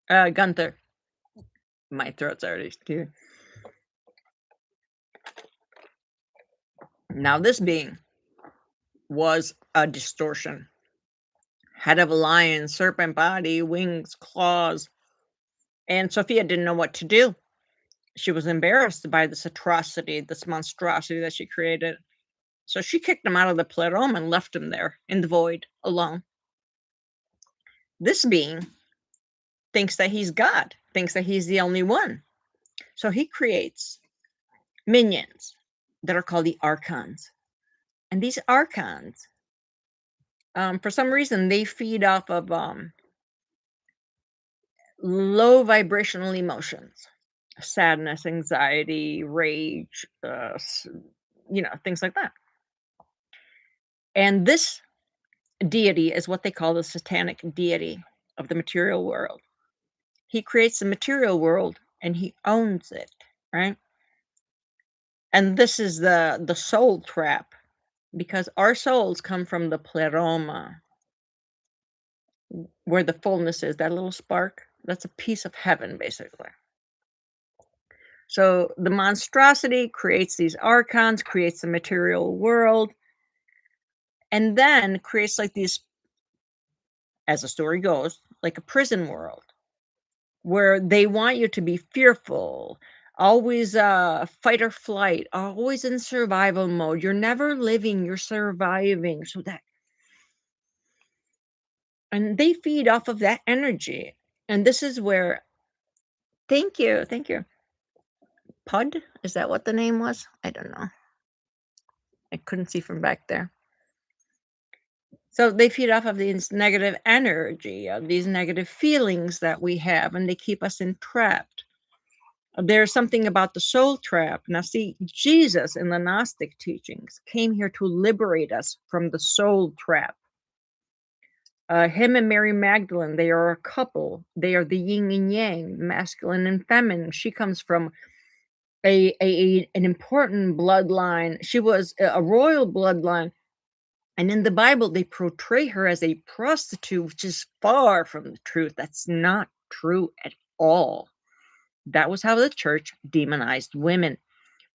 Gunther. My throat's already clear. Now, this being was a distortion. Head of a lion, serpent body, wings, claws. And Sophia didn't know what to do. She was embarrassed by this atrocity, this monstrosity that she created. So she kicked him out of the pleroma and left him there in the void alone. This being thinks that he's God, thinks that he's the only one. So he creates minions that are called the archons. And these archons, for some reason, they feed off of low vibrational emotions, sadness, anxiety, rage, things like that. And this deity is what they call the satanic deity of the material world. He creates the material world and he owns it, right? And this is the soul trap because our souls come from the pleroma, where the fullness is, that little spark. That's a piece of heaven, basically. So the monstrosity creates these archons, creates the material world, and then creates like these, as the story goes, like a prison world where they want you to be fearful, always fight or flight, always in survival mode. You're never living, you're surviving. So that, and they feed off of that energy. And this is where, thank you. Pud? Is that what the name was? I don't know. I couldn't see from back there. So they feed off of these negative energy, of these negative feelings that we have, and they keep us entrapped. There's something about the soul trap. Now, see, Jesus in the Gnostic teachings came here to liberate us from the soul trap. Him and Mary Magdalene, they are a couple. They are the yin and yang, masculine and feminine. She comes from an important bloodline. She was a royal bloodline. And in the Bible, they portray her as a prostitute, which is far from the truth. That's not true at all. That was how the church demonized women.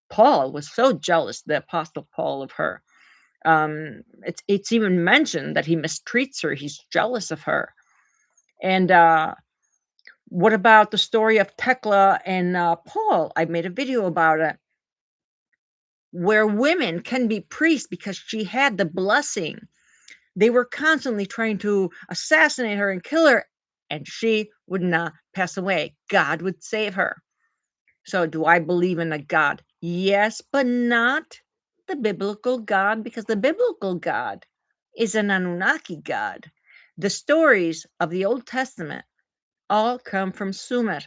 Paul was so jealous, the Apostle Paul, of her. It's even mentioned that he mistreats her. He's jealous of her. And what about the story of Tekla and Paul? I made a video about it, where women can be priests because she had the blessing. They were constantly trying to assassinate her and kill her, and she would not pass away. God would save her. So, do I believe in a God? Yes, but not the biblical God, because the biblical God is an Anunnaki God. The stories of the Old Testament all come from Sumer.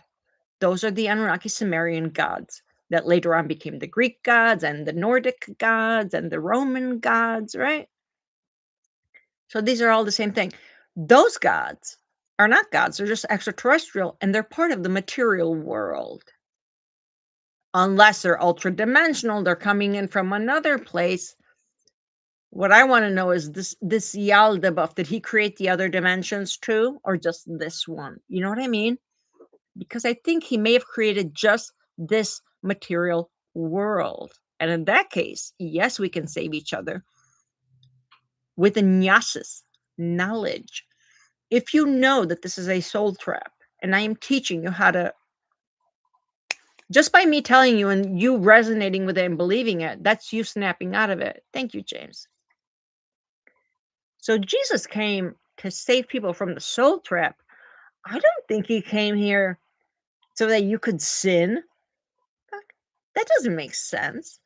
Those are the Anunnaki Sumerian gods that later on became the Greek gods and the Nordic gods and the Roman gods, right? So these are all the same thing. Those gods are not gods, they're just extraterrestrial and they're part of the material world. Unless they're ultra dimensional, they're coming in from another place. What I want to know is this Yaldabaoth, did he create the other dimensions too, or just this one? You know what I mean? Because I think he may have created just this material world. And in that case, yes, we can save each other with a gnosis, knowledge. If you know that this is a soul trap, and I am teaching you how to, just by me telling you and you resonating with it and believing it, that's you snapping out of it. Thank you, James. So Jesus came to save people from the soul trap. I don't think he came here so that you could sin. That doesn't make sense.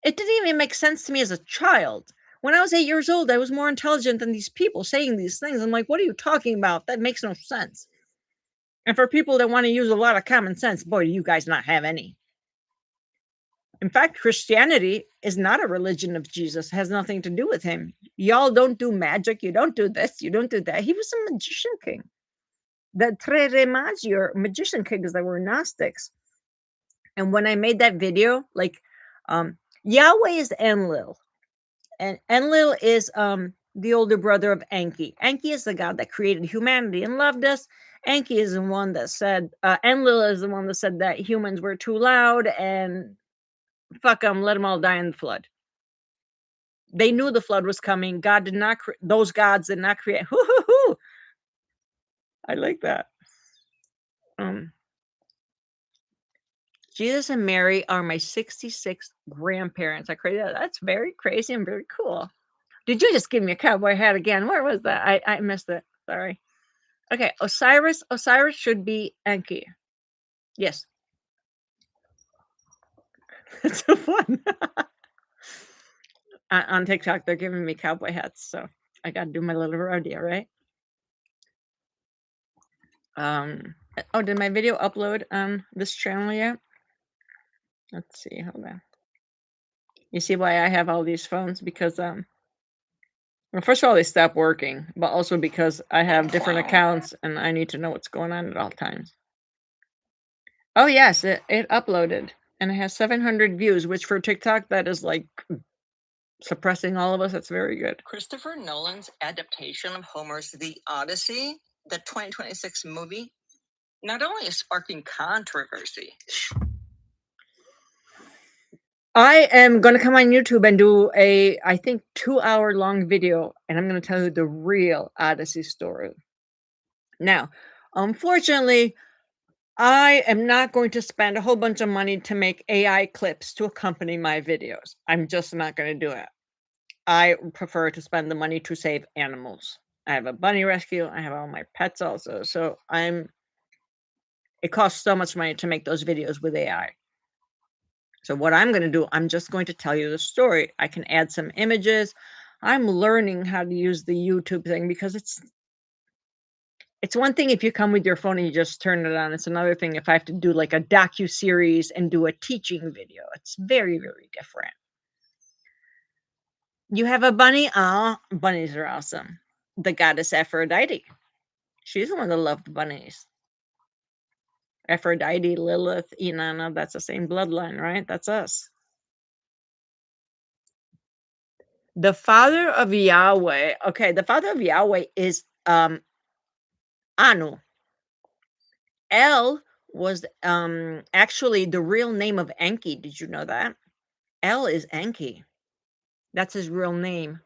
It didn't even make sense to me as a child. When I was 8 years old, I was more intelligent than these people saying these things. I'm like, what are you talking about? That makes no sense. And for people that want to use a lot of common sense, boy, do you guys not have any. In fact, Christianity is not a religion of Jesus. It has nothing to do with him. Y'all don't do magic. You don't do this. You don't do that. He was a magician king. The Tre Re Magi, or magician kings that were Gnostics. And when I made that video, like, Yahweh is Enlil. And Enlil is the older brother of Enki. Enki is the god that created humanity and loved us. Enki is the one that said, Enlil is the one that said that humans were too loud and fuck them, let them all die in the flood. They knew the flood was coming. God did not, those gods did not create. Hoo, hoo, hoo. I like that. Jesus and Mary are my 66th grandparents. I crazy. That's very crazy and very cool. Did you just give me a cowboy hat again? Where was that? I missed it. Sorry. Okay, Osiris. Osiris should be Enki. Yes. That's so fun. On TikTok, they're giving me cowboy hats, so I gotta do my little rodeo, right? Oh, did my video upload on this channel yet? Let's see. Hold on. You see why I have all these phones? Because well, first of all, they stopped working, but also because I have different accounts and I need to know what's going on at all times. Oh yes, it uploaded and it has 700 views, which for TikTok that is like suppressing all of us. That's very good. Christopher Nolan's adaptation of Homer's The Odyssey, the 2026 movie, not only is sparking controversy. I am gonna come on YouTube and do a, I think, 2-hour long video, and I'm gonna tell you the real Odyssey story. Now, unfortunately, I am not going to spend a whole bunch of money to make AI clips to accompany my videos. I'm just not gonna do it. I prefer to spend the money to save animals. I have a bunny rescue. I have all my pets also. So it costs so much money to make those videos with AI. So what I'm going to do, I'm just going to tell you the story. I can add some images. I'm learning how to use the YouTube thing because it's one thing if you come with your phone and you just turn it on. It's another thing if I have to do like a docu-series and do a teaching video. It's very, very different. You have a bunny? Oh, bunnies are awesome. The goddess Aphrodite. She's the one that loved bunnies. Aphrodite, Lilith, Inanna, that's the same bloodline, right? That's us. The father of Yahweh. Okay, the father of Yahweh is Anu. El was actually the real name of Enki. Did you know that? El is Enki. That's his real name.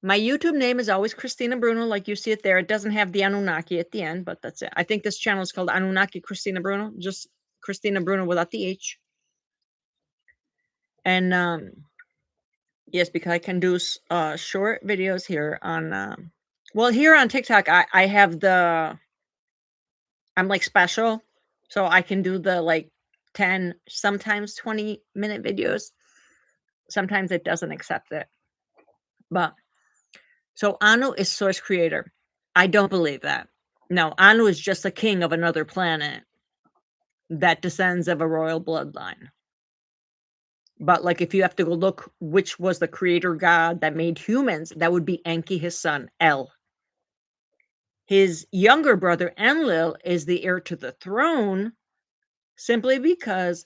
My YouTube name is always Cristina Bruno, like you see it there. It doesn't have the Anunnaki at the end, but that's it. I think this channel is called Anunnaki Cristina Bruno, just Cristina Bruno without the H. And yes, because I can do short videos here on well, here on TikTok, I have I'm like special, so I can do the like 10, sometimes 20-minute videos. Sometimes it doesn't accept it. But so Anu is source creator. I don't believe that. No, Anu is just a king of another planet that descends of a royal bloodline. But like if you have to go look which was the creator god that made humans, that would be Enki, his son, El. His younger brother Enlil is the heir to the throne simply because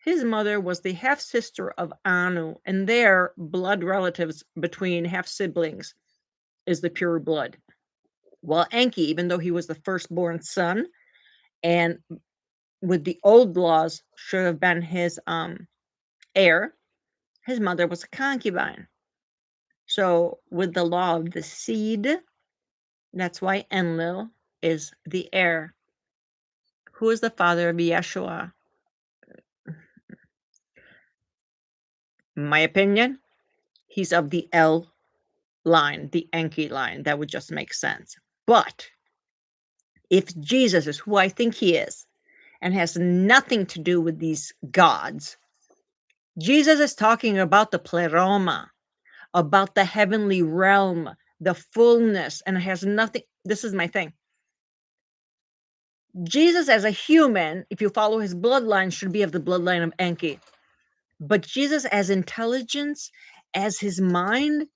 his mother was the half sister of Anu, and their blood relatives between half siblings is the pure blood. While Enki, even though he was the firstborn son, and with the old laws should have been his heir, his mother was a concubine. So with the law of the seed, that's why Enlil is the heir. Who is the father of Yeshua? My opinion, he's of the El line, the Enki line. That would just make sense. But if Jesus is who I think he is and has nothing to do with these gods, Jesus is talking about the pleroma, about the heavenly realm, the fullness, and it has nothing. This is my thing. Jesus as a human, if you follow his bloodline, should be of the bloodline of Enki. But Jesus as intelligence, as his mind,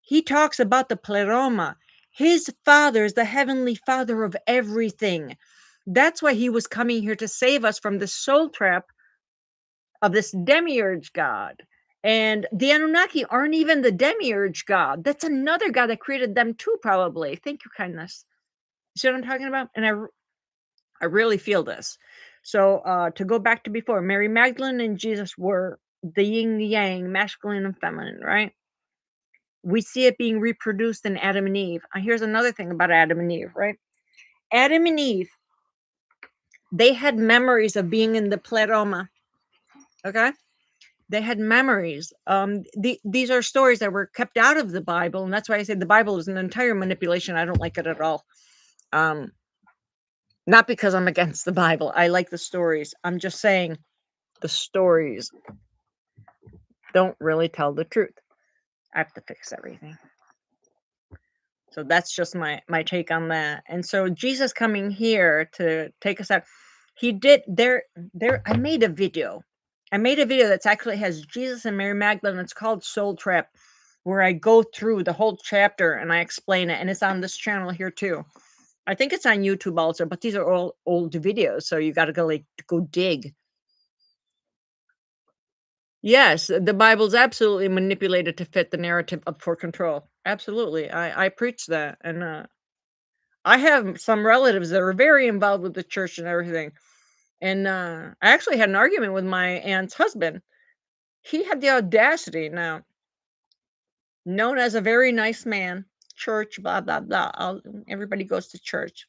he talks about the pleroma. His father is the heavenly father of everything. That's why he was coming here to save us from the soul trap of this demiurge god. And the Anunnaki aren't even the demiurge god. That's another god that created them too, probably. Thank you, kindness. You see what I'm talking about? And I really feel this. So to go back to before, Mary Magdalene and Jesus were the yin yang, masculine and feminine, right? We see it being reproduced in Adam and Eve. Here's another thing about Adam and Eve, right? Adam and Eve, They had memories of being in the pleroma. Okay? They had memories. These are stories that were kept out of the Bible, and that's why I say the Bible is an entire manipulation. I don't like it at all. Not because I'm against the Bible. I like the stories. I'm just saying the stories don't really tell the truth. I have to fix everything. So that's just my take on that. And so Jesus coming here to take us out, he did there. I made a video. That's actually has Jesus and Mary Magdalene. It's called Soul Trap, where I go through the whole chapter and I explain it. And it's on this channel here too. I think it's on YouTube also, but these are all old videos, so you got to go dig. Yes, the Bible's absolutely manipulated to fit the narrative up for control. Absolutely. I preach that. And I have some relatives that are very involved with the church and everything. And I actually had an argument with my aunt's husband. He had the audacity, now known as a very nice man, church, blah, blah, blah. Everybody goes to church.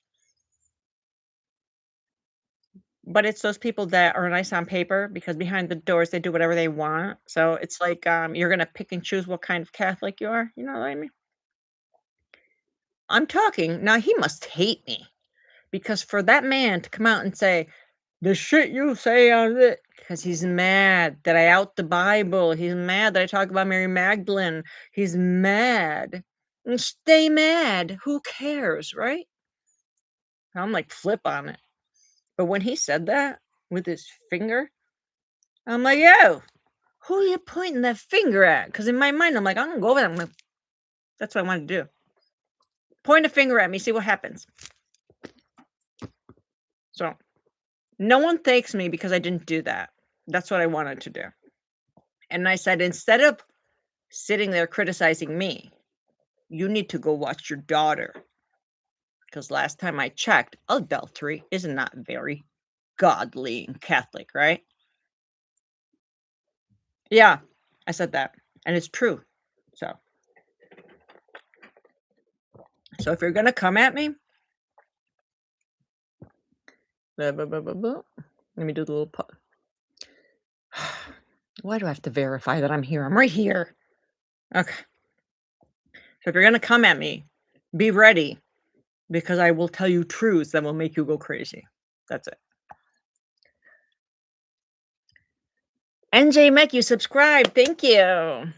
But it's those people that are nice on paper, because behind the doors they do whatever they want. So it's like you're gonna pick and choose what kind of Catholic you are. You know what I mean? I'm talking now. He must hate me, because for that man to come out and say the shit you say on it, because he's mad that I out the Bible. He's mad that I talk about Mary Magdalene. He's mad. And stay mad. Who cares, right? I'm like flip on it. But when he said that with his finger, I'm like, yo, who are you pointing that finger at? Because in my mind, I'm like, I'm gonna go over there. That's what I want to do. Point a finger at me, see what happens. So no one thanks me because I didn't do that. That's what I wanted to do. And I said, instead of sitting there criticizing me, you need to go watch your daughter. Because last time I checked, adultery is not very godly and Catholic, right? Yeah, I said that. And it's true. So if you're going to come at me, let me do the little why do I have to verify that I'm here? I'm right here. Okay. So if you're going to come at me, be ready, because I will tell you truths that will make you go crazy. That's it. NJ Mech, you subscribed. Thank you.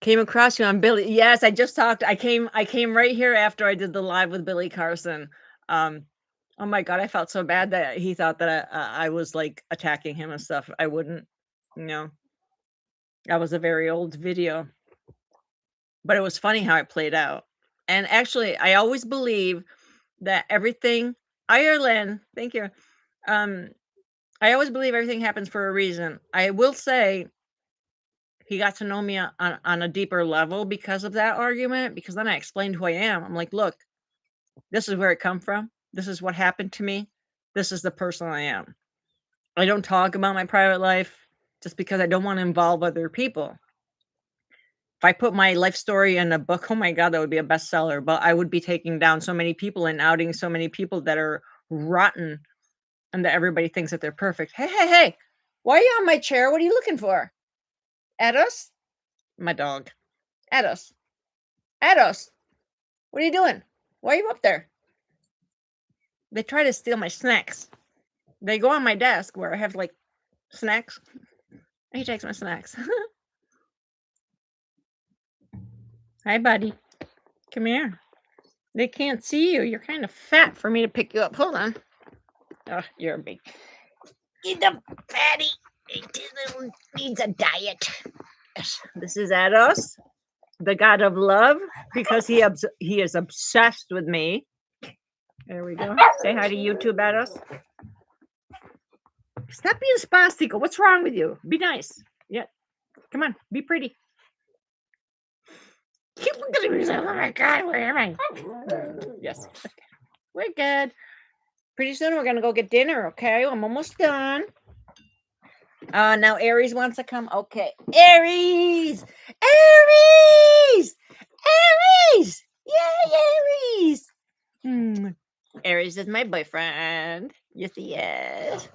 Came across you on Billy. Yes, I just talked. I came right here after I did the live with Billy Carson. Oh my God, I felt so bad that he thought that I was like attacking him and stuff. I wouldn't, you know. That was a very old video, but it was funny how it played out. And actually, I always believe that everything, Ireland, thank you. I always believe everything happens for a reason. I will say he got to know me on a deeper level because of that argument, because then I explained who I am. I'm like, look, this is where it come from. This is what happened to me. This is the person I am. I don't talk about my private life just because I don't want to involve other people. If I put my life story in a book, oh my God, that would be a bestseller. But I would be taking down so many people and outing so many people that are rotten and that everybody thinks that they're perfect. Hey, why are you on my chair? What are you looking for? Edos? My dog. Edos. What are you doing? Why are you up there? They try to steal my snacks. They go on my desk where I have like snacks. He takes my snacks. Hi, buddy. Come here. They can't see you. You're kind of fat for me to pick you up. Hold on. Oh, you're a big. He's a fatty. He needs a diet. Yes. This is Edos, the god of love, because he is obsessed with me. There we go. Say hi to YouTube, Edos. Stop being spastico. What's wrong with you? Be nice. Yeah. Come on. Be pretty. Keep looking at me. Oh my God, where am I? Yes. Okay. We're good. Pretty soon we're going to go get dinner, okay? I'm almost done. Now Aries wants to come. Okay. Aries! Aries! Aries! Yay, Aries! Aries is my boyfriend. Yes, he is.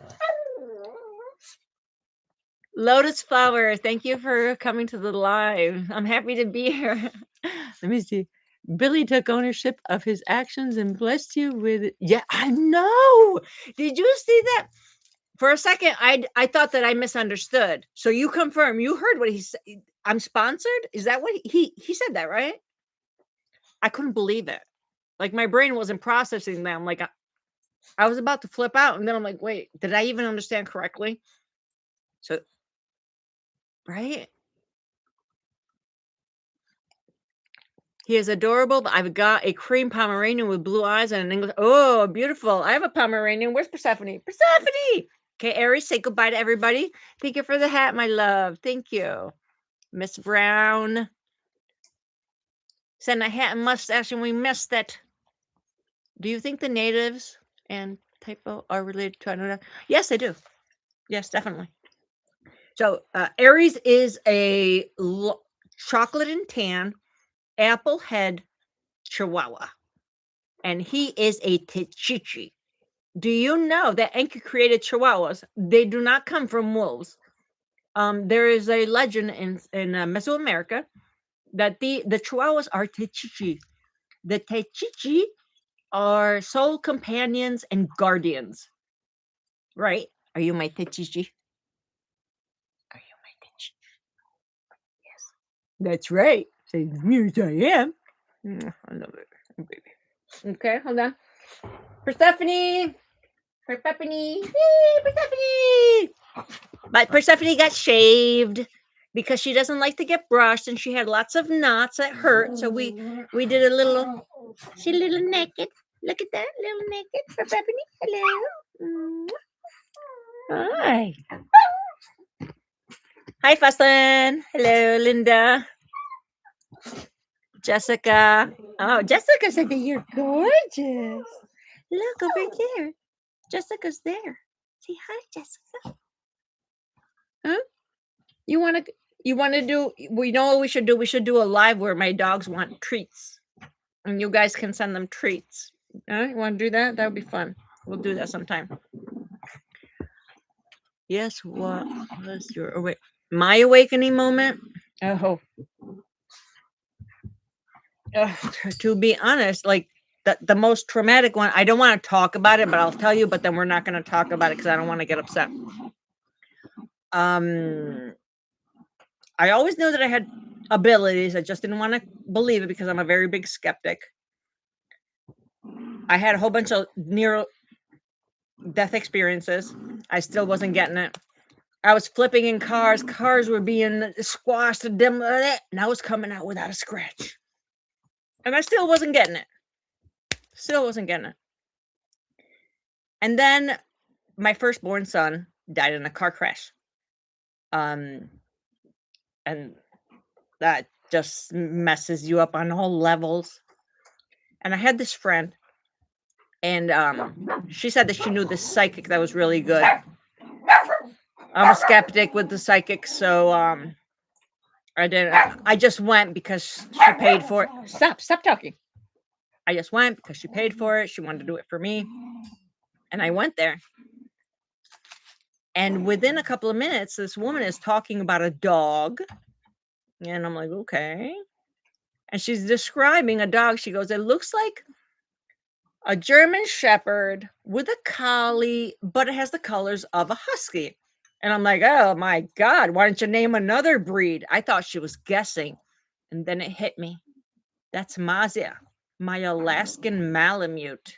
Lotus Flower, thank you for coming to the live. I'm happy to be here. Let me see. Billy took ownership of his actions and blessed you with it. Yeah, I know. Did you see that? For a second, I thought that I misunderstood. So you confirm you heard what he said. I'm sponsored? Is that what he said that, right? I couldn't believe it. Like my brain wasn't processing that. I'm like, I was about to flip out, and then I'm like, wait, did I even understand correctly? So, right? He is adorable, but I've got a cream Pomeranian with blue eyes and an English. Oh, beautiful. I have a Pomeranian. Where's Persephone? Persephone! Okay, Aries, say goodbye to everybody. Thank you for the hat, my love. Thank you. Miss Brown. Send a hat and mustache, and we missed it. Do you think the natives and typo are related to another? Yes, I do. Yes, definitely. So Aries is a chocolate and tan apple head chihuahua, and he is a Tichichi. Do you know that Enki created chihuahuas? They do not come from wolves. There is a legend in Mesoamerica that the chihuahuas are Tichichi. The Tichichi are soul companions and guardians. Right? Are you my Tichichi? Are you my Tichichi? Yes. That's right. Say, yes, I am. I love it. Oh, baby. Okay, hold on. Persephone! Persephone! Yay, Persephone! But Persephone got shaved because she doesn't like to get brushed, and she had lots of knots that hurt. So we did a little. She's a little naked. Look at that, little naked Persephone. Hello. Hi. Hi, Fasten. Hello, Linda. Jessica. Oh, Jessica said that you're gorgeous. Look over there. Jessica's there. Say hi, Jessica. Huh? You want to do, we know what we should do. We should do a live where my dogs want treats. And you guys can send them treats. You want to do that? That would be fun. We'll do that sometime. Yes, what was your my awakening moment? Oh, to be honest, like the most traumatic one, I don't want to talk about it, but I'll tell you, but then we're not going to talk about it because I don't want to get upset. I always knew that I had abilities. I just didn't want to believe it because I'm a very big skeptic. I had a whole bunch of near death experiences. I still wasn't getting it. I was flipping in cars. Cars were being squashed and I was coming out without a scratch. And I still wasn't getting it. Still wasn't getting it. And then my firstborn son died in a car crash. And that just messes you up on all levels. And I had this friend, and she said that she knew this psychic that was really good. I'm a skeptic with the psychic, so I didn't. I just went because she paid for it. Stop talking. I just went because she paid for it. She wanted to do it for me, and I went there. And within a couple of minutes, this woman is talking about a dog, and I'm like, okay. And she's describing a dog. She goes, it looks like a German Shepherd with a collie, but it has the colors of a husky. And I'm like, oh my God, why don't you name another breed? I thought she was guessing. And then it hit me. That's Mazia, my Alaskan Malamute.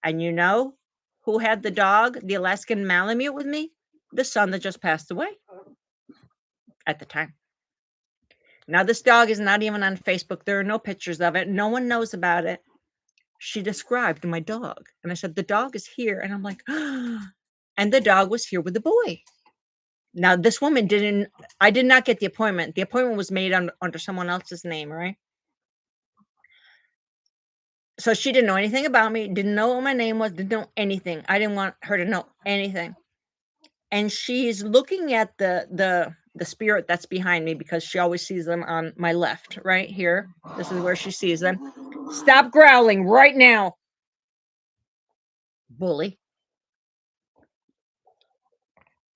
And you know who had the dog, the Alaskan Malamute, with me? The son that just passed away at the time. Now, this dog is not even on Facebook. There are no pictures of it. No one knows about it. She described my dog. And I said, the dog is here. And I'm like, and the dog was here with the boy. Now, this woman I did not get the appointment. The appointment was made under someone else's name, right? So she didn't know anything about me, didn't know what my name was, didn't know anything. I didn't want her to know anything. And she's looking at the spirit that's behind me because she always sees them on my left, right here. This is where she sees them. Stop growling right now. Bully.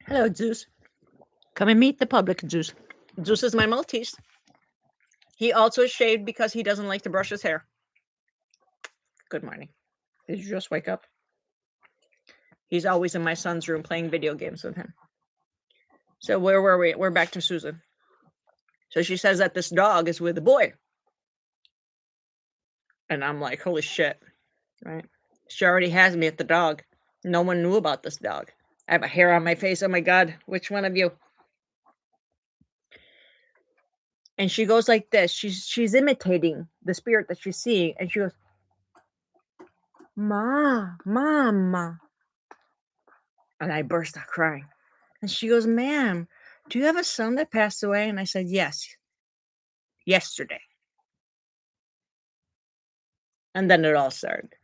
Hello, Zeus. Come and meet the public, Zeus. Zeus is my Maltese. He also is shaved because he doesn't like to brush his hair. Good morning. Did you just wake up? He's always in my son's room playing video games with him. So where were we? We're back to Susan. So she says that this dog is with a boy. And I'm like, holy shit, right? She already has me at the dog. No one knew about this dog. I have a hair on my face. Oh my God, which one of you? And she goes like this. She's imitating the spirit that she's seeing. And she goes, Mama. And I burst out crying. And she goes, Ma'am, do you have a son that passed away? And I said, yes, yesterday. And then it all started.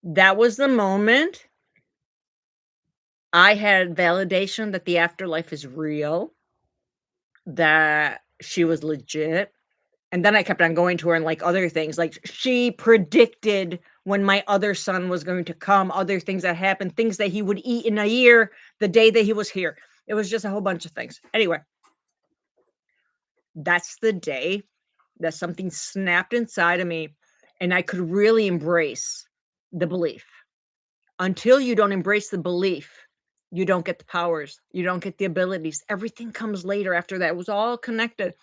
That was the moment I had validation that the afterlife is real, that she was legit. And then I kept on going to her and like other things. Like she predicted when my other son was going to come, other things that happened, things that he would eat in a year, the day that he was here. It was just a whole bunch of things. Anyway, that's the day that something snapped inside of me and I could really embrace the belief. Until you don't embrace the belief, you don't get the powers, you don't get the abilities. Everything comes later after that. It was all connected.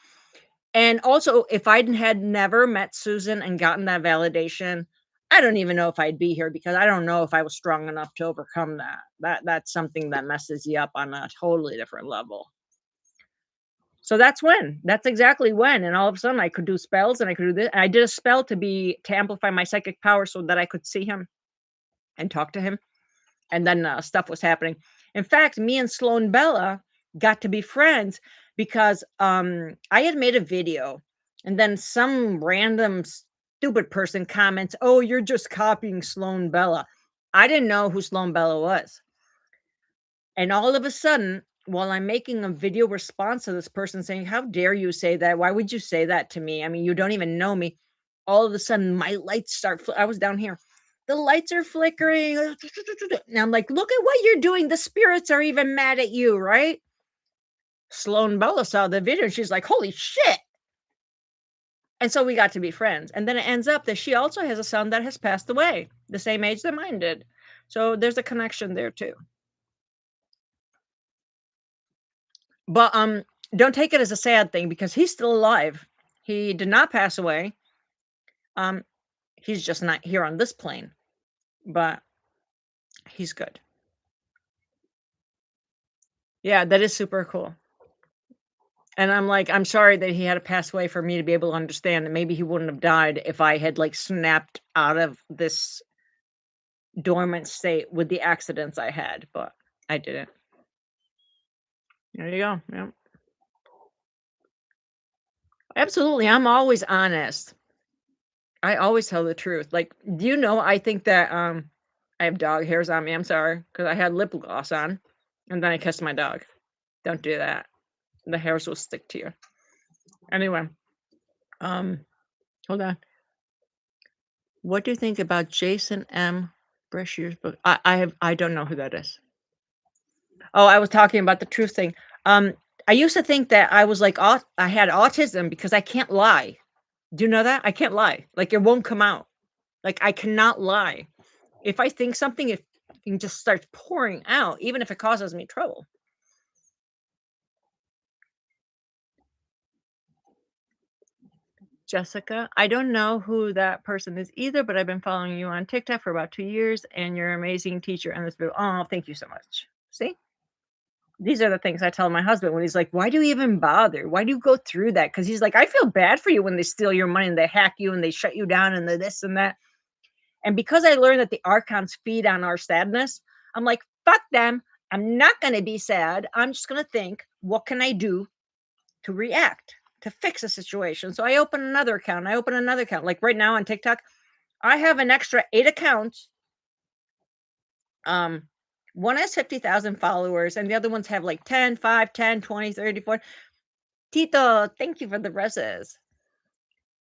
And also, if I had never met Susan and gotten that validation, I don't even know if I'd be here because I don't know if I was strong enough to overcome that. That's something that messes you up on a totally different level. So that's when. That's exactly when. And all of a sudden I could do spells and I could do this. And I did a spell to amplify my psychic power so that I could see him and talk to him. And then stuff was happening. In fact, me and Sloan Bella got to be friends because I had made a video and then some random stupid person comments, oh, you're just copying Sloan Bella. I didn't know who Sloan Bella was. And all of a sudden, while I'm making a video response to this person saying, how dare you say that? Why would you say that to me? I mean, you don't even know me. All of a sudden, my lights start. I was down here. The lights are flickering. And I'm like, look at what you're doing. The spirits are even mad at you, right? Sloan Bella saw the video and she's like, holy shit. And so we got to be friends. And then it ends up that she also has a son that has passed away, the same age that mine did. So there's a connection there too. But don't take it as a sad thing because he's still alive. He did not pass away. He's just not here on this plane. But he's good. Yeah, that is super cool. And I'm like, I'm sorry that he had to pass away for me to be able to understand that maybe he wouldn't have died if I had like snapped out of this dormant state with the accidents I had, but I didn't. There you go. Yeah. Absolutely. I'm always honest. I always tell the truth. Like, do you know, I think that I have dog hairs on me. I'm sorry, because I had lip gloss on and then I kissed my dog. Don't do that. The hairs will stick to you. Anyway, hold on. What do you think about Jason M. Breshier's book? I don't know who that is. Oh, I was talking about the truth thing. I used to think that I was like I had autism because I can't lie. Do you know that? I can't lie. Like it won't come out. Like I cannot lie. If I think something, it just starts pouring out, even if it causes me trouble. Jessica, I don't know who that person is either, but I've been following you on TikTok for about 2 years, and you're an amazing teacher and this video. Oh, thank you so much. See? These are the things I tell my husband when he's like, why do you even bother? Why do you go through that? Because he's like, I feel bad for you when they steal your money and they hack you and they shut you down and the this and that. And because I learned that the archons feed on our sadness, I'm like, fuck them. I'm not going to be sad. I'm just going to think, what can I do to react, to fix a situation? So I open another account. Like right now on TikTok, I have an extra 8 accounts. One has 50,000 followers and the other ones have like 10, 5, 10, 20, 30, 40. Tito, thank you for the roses.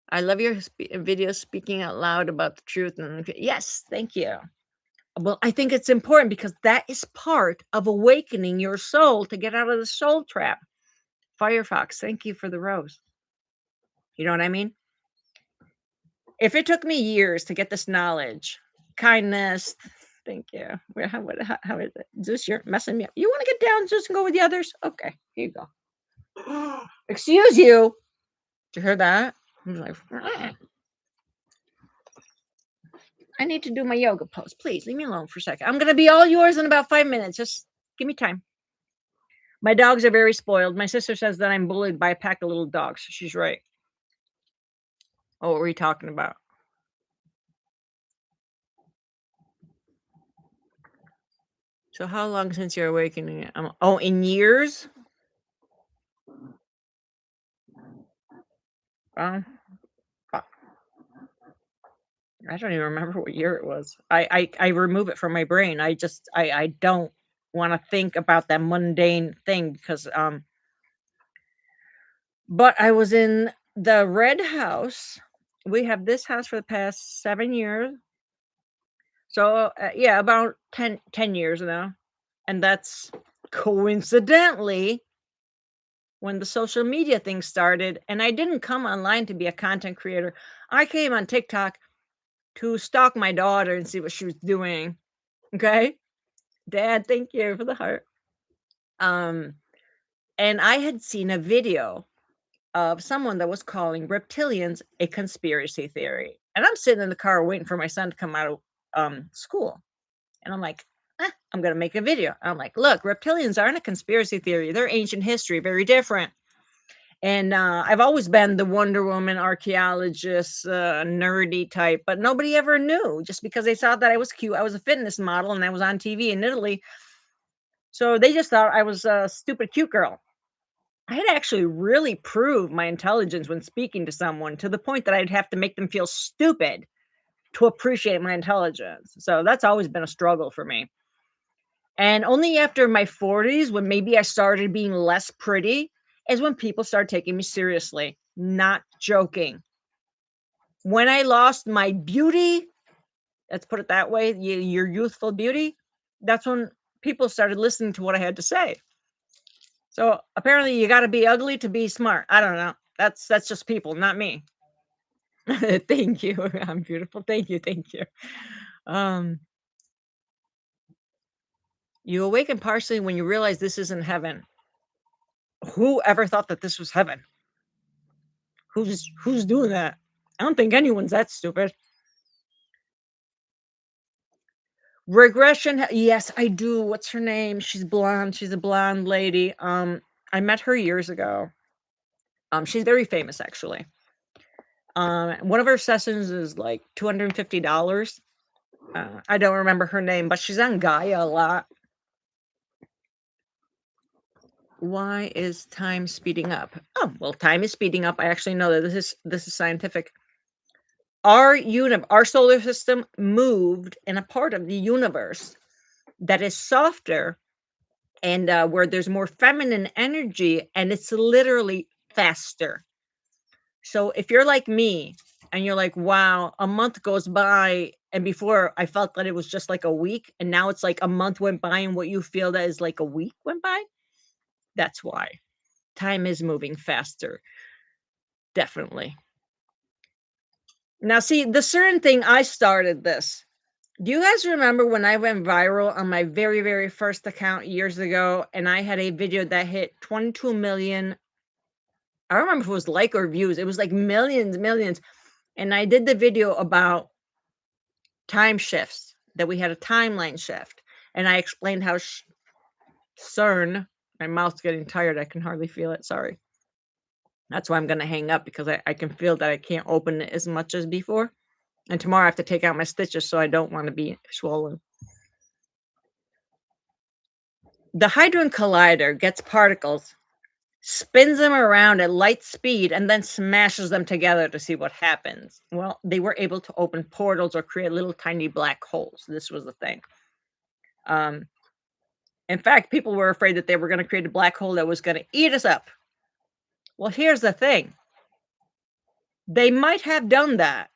I love your video speaking out loud about the truth. And yes, thank you. Well, I think it's important because that is part of awakening your soul to get out of the soul trap. Firefox, thank you for the rose. You know what I mean? If it took me years to get this knowledge, kindness, thank you. How is it? Is this you're messing me up? You want to get down just and go with the others? Okay, here you go. Excuse you. Did you hear that? I was like, I need to do my yoga pose. Please leave me alone for a second. I'm going to be all yours in about 5 minutes. Just give me time. My dogs are very spoiled. My sister says that I'm bullied by a pack of little dogs. She's right. Oh, what were you talking about? So how long since your awakening? Oh, in years? Um, uh, I don't even remember what year it was. I remove it from my brain. I don't want to think about that mundane thing because but I was in the red house. We have this house for the past 7 years. So yeah, about 10 years now. And that's coincidentally when the social media thing started. And I didn't come online to be a content creator. I came on TikTok to stalk my daughter and see what she was doing. Okay. Dad, thank you for the heart. And I had seen a video of someone that was calling reptilians a conspiracy theory. And I'm sitting in the car waiting for my son to come out of school. And I'm like, I'm going to make a video. I'm like, look, reptilians aren't a conspiracy theory. They're ancient history, very different. And I've always been the Wonder Woman archaeologist, nerdy type, but nobody ever knew just because they saw that I was cute. I was a fitness model and I was on TV in Italy. So they just thought I was a stupid, cute girl. I had actually really proved my intelligence when speaking to someone to the point that I'd have to make them feel stupid to appreciate my intelligence. So that's always been a struggle for me. And only after my 40s, when maybe I started being less pretty, is when people started taking me seriously. Not joking. When I lost my beauty, let's put it that way, your youthful beauty, that's when people started listening to what I had to say. So apparently you got to be ugly to be smart. I don't know. That's just people, not me. Thank you. I'm beautiful. Thank you. Thank you. Um, you awaken partially when you realize this isn't heaven. Who ever thought that this was heaven? Who's doing that? I don't think anyone's that stupid. Regression, yes, I do. What's her name? She's blonde. She's a blonde lady. I met her years ago. She's very famous actually. One of her sessions is like $250. I don't remember her name, but she's on Gaia a lot. Why is time speeding up? Oh, well, time is speeding up. I actually know that this is scientific. Our solar system moved in a part of the universe that is softer and where there's more feminine energy, and it's literally faster. So if you're like me and you're like, wow, a month goes by, and before I felt that it was just like a week, and now it's like a month went by, and what you feel that is like a week went by, that's why. Time is moving faster. Definitely. Now, see, the certain thing I started this. Do you guys remember when I went viral on my very, very first account years ago and I had a video that hit 22 million? I don't remember if it was like or views. It was like millions, millions. And I did the video about time shifts, that we had a timeline shift. And I explained how CERN, my mouth's getting tired. I can hardly feel it. Sorry. That's why I'm going to hang up because I can feel that I can't open it as much as before. And tomorrow I have to take out my stitches, so I don't want to be swollen. The Hadron Collider gets particles, spins them around at light speed, and then smashes them together to see what happens. Well, they were able to open portals or create little tiny black holes. This was the thing. In fact, people were afraid that they were going to create a black hole that was going to eat us up. Well, here's the thing. They might have done that,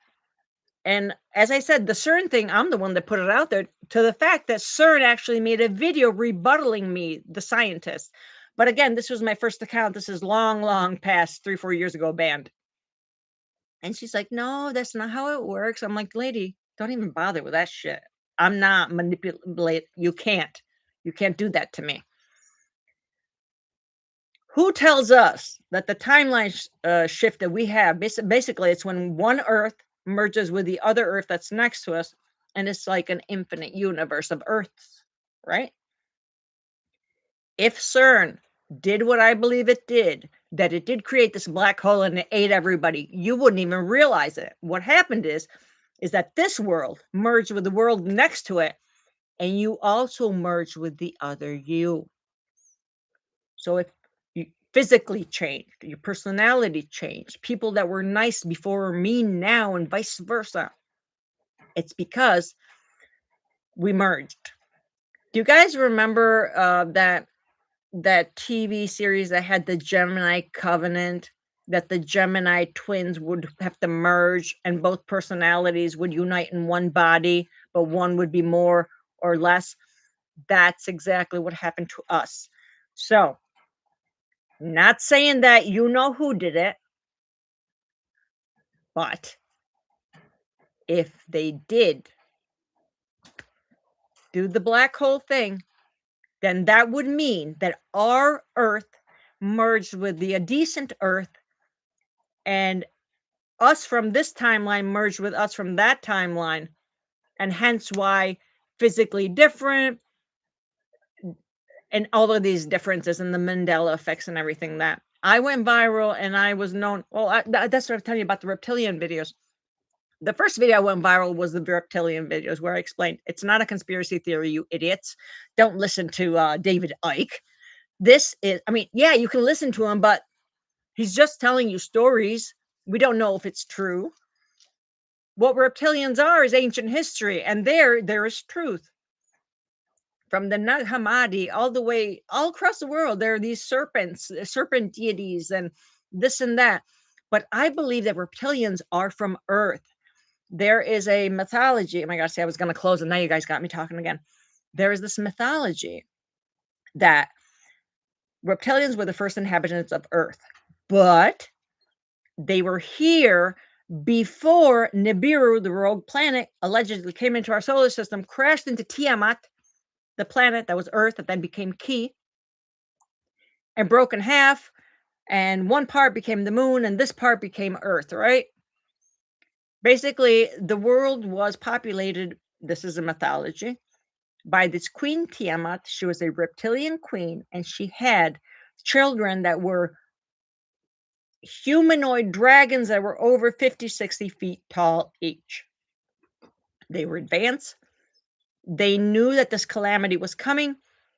And as I said, the CERN thing, I'm the one that put it out there, to the fact that CERN actually made a video rebuttaling me, the scientist. But again, this was my first account. This is long, long past 3, 4 years ago banned. And she's like, "No, that's not how it works." I'm like, "Lady, don't even bother with that shit. I'm not manipulate. You can't. You can't do that to me." Who tells us that the timeline shift that we have, basically, it's when one Earth merges with the other Earth that's next to us, and it's like an infinite universe of Earths, right? If CERN did what I believe it did, that it did create this black hole and it ate everybody, you wouldn't even realize it. What happened is that this world merged with the world next to it, and you also merged with the other you. So if you physically changed, your personality changed, people that were nice before are mean now, and vice versa, it's because we merged. Do you guys remember that TV series that had the Gemini covenant? That the Gemini twins would have to merge, and both personalities would unite in one body, but one would be more or less. That's exactly what happened to us. So, not saying that you know who did it, but if they did do the black hole thing, then that would mean that our Earth merged with the adjacent Earth, and us from this timeline merged with us from that timeline, and hence why physically different, and all of these differences and the Mandela effects and everything. That I went viral and I was known. Well, that's what I'm telling you about the reptilian videos. The first video I went viral was the reptilian videos, where I explained it's not a conspiracy theory, you idiots. Don't listen to David Icke. This is, I mean, yeah, you can listen to him, but he's just telling you stories. We don't know if it's true. What reptilians are is ancient history, and there is truth. From the Nag Hammadi all across the world, there are these serpents, serpent deities, and this and that. But I believe that reptilians are from Earth. There is a mythology. Oh my gosh, see, I was going to close, and now you guys got me talking again. There is this mythology that reptilians were the first inhabitants of Earth, but they were here before Nibiru, the rogue planet, allegedly came into our solar system, crashed into Tiamat, the planet that was Earth, that then became Ki, and broke in half. And one part became the moon, and this part became Earth, right? Basically, the world was populated, this is a mythology, by this queen Tiamat. She was a reptilian queen, and she had children that were humanoid dragons that were over 50, 60 feet tall each. They were advanced. They knew that this calamity was coming,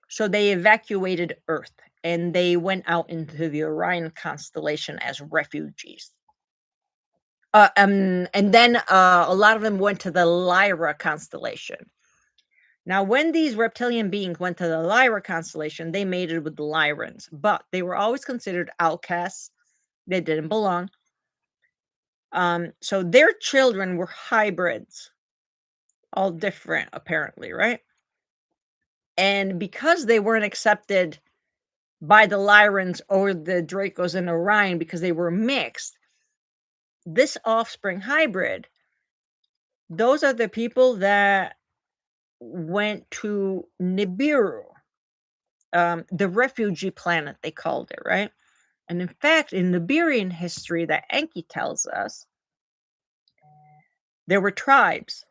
so they evacuated Earth, and they went out into the Orion constellation as refugees. And then a lot of them went to the Lyra constellation. Now, when these reptilian beings went to the Lyra constellation, they mated with the Lyrans, but they were always considered outcasts. They didn't belong. So their children were hybrids, all different, apparently, right? And because they weren't accepted by the Lyrans or the Dracos in Orion because they were mixed, this offspring hybrid, those are the people that went to Nibiru, the refugee planet, they called it, right? And in fact, in Nibirian history that Enki tells us, there were tribes.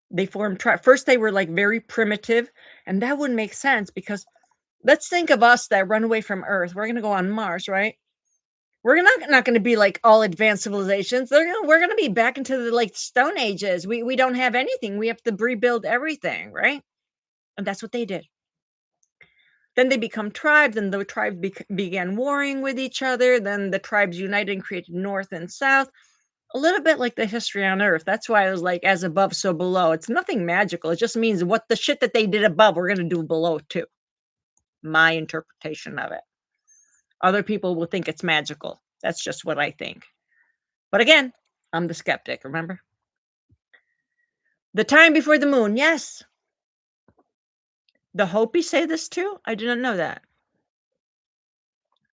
They formed tribes. First, they were like very primitive, and that would make sense because let's think of us that run away from Earth. We're going to go on Mars, right? We're not going to be like all advanced civilizations. We're going to be back into the like Stone Ages. We don't have anything. We have to rebuild everything, right? And that's what they did. Then they become tribes, and the tribes began warring with each other. Then the tribes united and created North and South. A little bit like the history on Earth. That's why I was like, as above, so below. It's nothing magical. It just means what the shit that they did above, we're going to do below too. My interpretation of it. Other people will think it's magical. That's just what I think. But again, I'm the skeptic, remember? The time before the moon, yes. The Hopi say this too? I did not know that.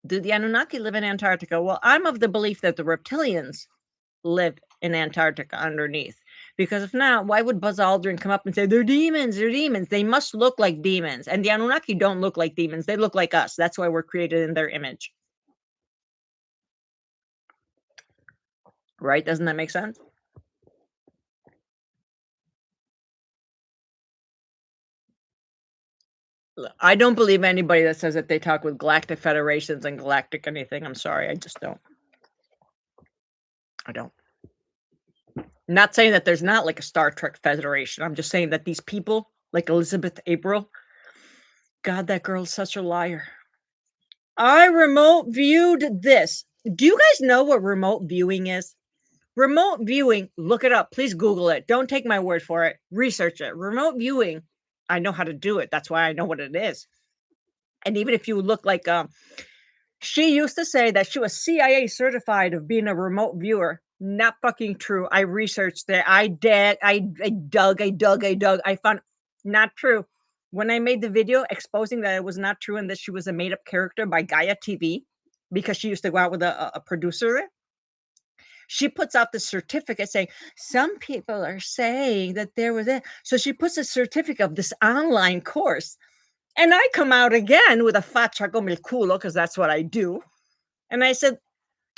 Do the Anunnaki live in Antarctica? Well, I'm of the belief that the reptilians live in Antarctica underneath. Because if not, why would Buzz Aldrin come up and say, they're demons, they're demons? They must look like demons. And the Anunnaki don't look like demons. They look like us. That's why we're created in their image. Right? Doesn't that make sense? I don't believe anybody that says that they talk with galactic federations and galactic anything. I'm sorry. I just don't. I don't. Not saying that there's not like a Star Trek Federation. I'm just saying that these people, like Elizabeth April, God, that girl's such a liar. I remote viewed this. Do you guys know what remote viewing is? Remote viewing, look it up. Please Google it. Don't take my word for it. Research it. Remote viewing, I know how to do it. That's why I know what it is. And even if you look like she used to say that she was CIA certified of being a remote viewer. Not fucking true. I researched it. I dug. I found not true. When I made the video exposing that it was not true and that she was a made up character by Gaia TV, because she used to go out with a producer there, she puts out the certificate saying some people are saying that there was a. So she puts a certificate of this online course. And I come out again with a faccia come il culo, because that's what I do. And I said,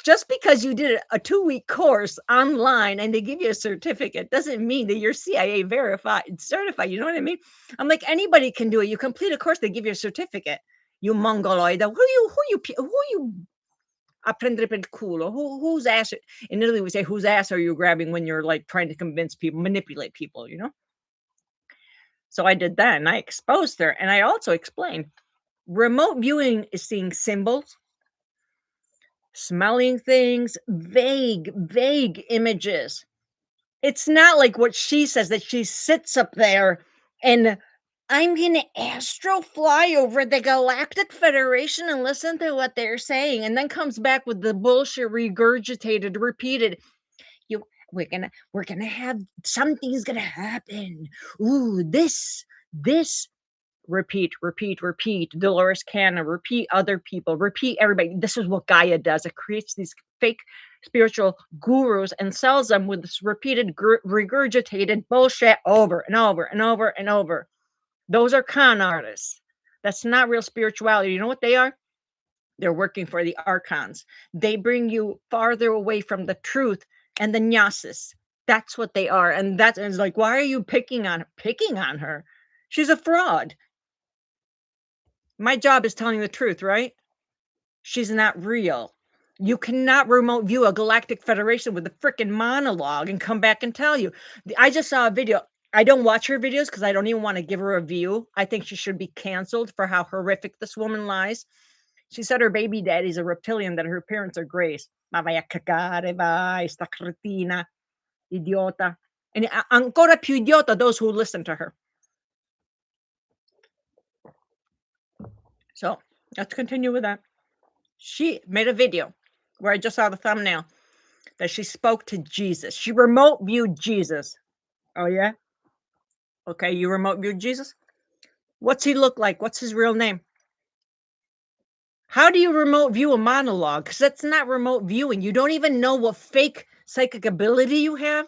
just because you did a 2-week course online and they give you a certificate doesn't mean that you're CIA verified, certified. You know what I mean? I'm like, anybody can do it. You complete a course, they give you a certificate. You mongoloid. Who you a prendere per il culo? Whose ass? In Italy, we say, whose ass are you grabbing when you're like trying to convince people, manipulate people, you know? So I did that and I exposed her. And I also explained remote viewing is seeing symbols, smelling things, vague images. It's not like what she says that she sits up there and I'm gonna astral fly over the Galactic Federation and listen to what they're saying, and then comes back with the bullshit regurgitated, repeated. You we're gonna have something's gonna happen. Ooh, this repeat. Dolores Cannon, repeat other people, repeat everybody. This is what Gaia does. It creates these fake spiritual gurus and sells them with this repeated, regurgitated bullshit over and over and over and over. Those are con artists. That's not real spirituality. You know what they are? They're working for the archons. They bring you farther away from the truth and the gnosis. That's what they are. And that is like, why are you picking on her? She's a fraud. My job is telling the truth, right? She's not real. You cannot remote view a galactic federation with a freaking monologue and come back and tell you. I just saw a video. I don't watch her videos because I don't even want to give her a view. I think she should be canceled for how horrific this woman lies. She said her baby daddy's a reptilian, that her parents are grays. Ma vai a cagare, vai, sta cretina, idiota. And ancora più idiota those who listen to her. So let's continue with that. She made a video where I just saw the thumbnail that she spoke to Jesus. She remote viewed Jesus. Oh, yeah? Okay, you remote viewed Jesus? What's he look like? What's his real name? How do you remote view a monologue? Because that's not remote viewing. You don't even know what fake psychic ability you have.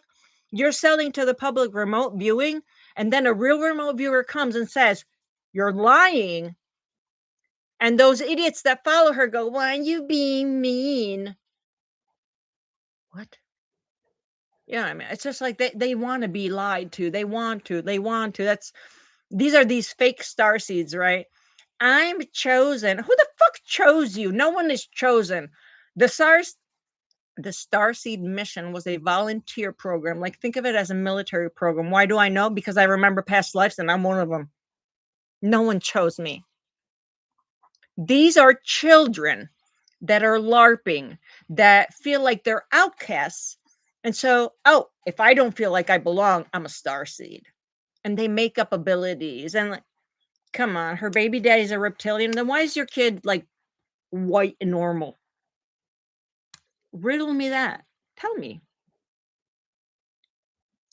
You're selling to the public remote viewing, and then a real remote viewer comes and says, you're lying. And those idiots that follow her go, why are you being mean? What? Yeah, I mean, it's just like they want to be lied to. They want to. These are these fake star seeds, right? I'm chosen. Who the fuck chose you? No one is chosen. The Starseed mission was a volunteer program. Like, think of it as a military program. Why do I know? Because I remember past lives and I'm one of them. No one chose me. These are children that are LARPing, that feel like they're outcasts. And so, oh, if I don't feel like I belong, I'm a starseed. And they make up abilities. And like, come on, her baby daddy's a reptilian. Then why is your kid like white and normal? Riddle me that. Tell me.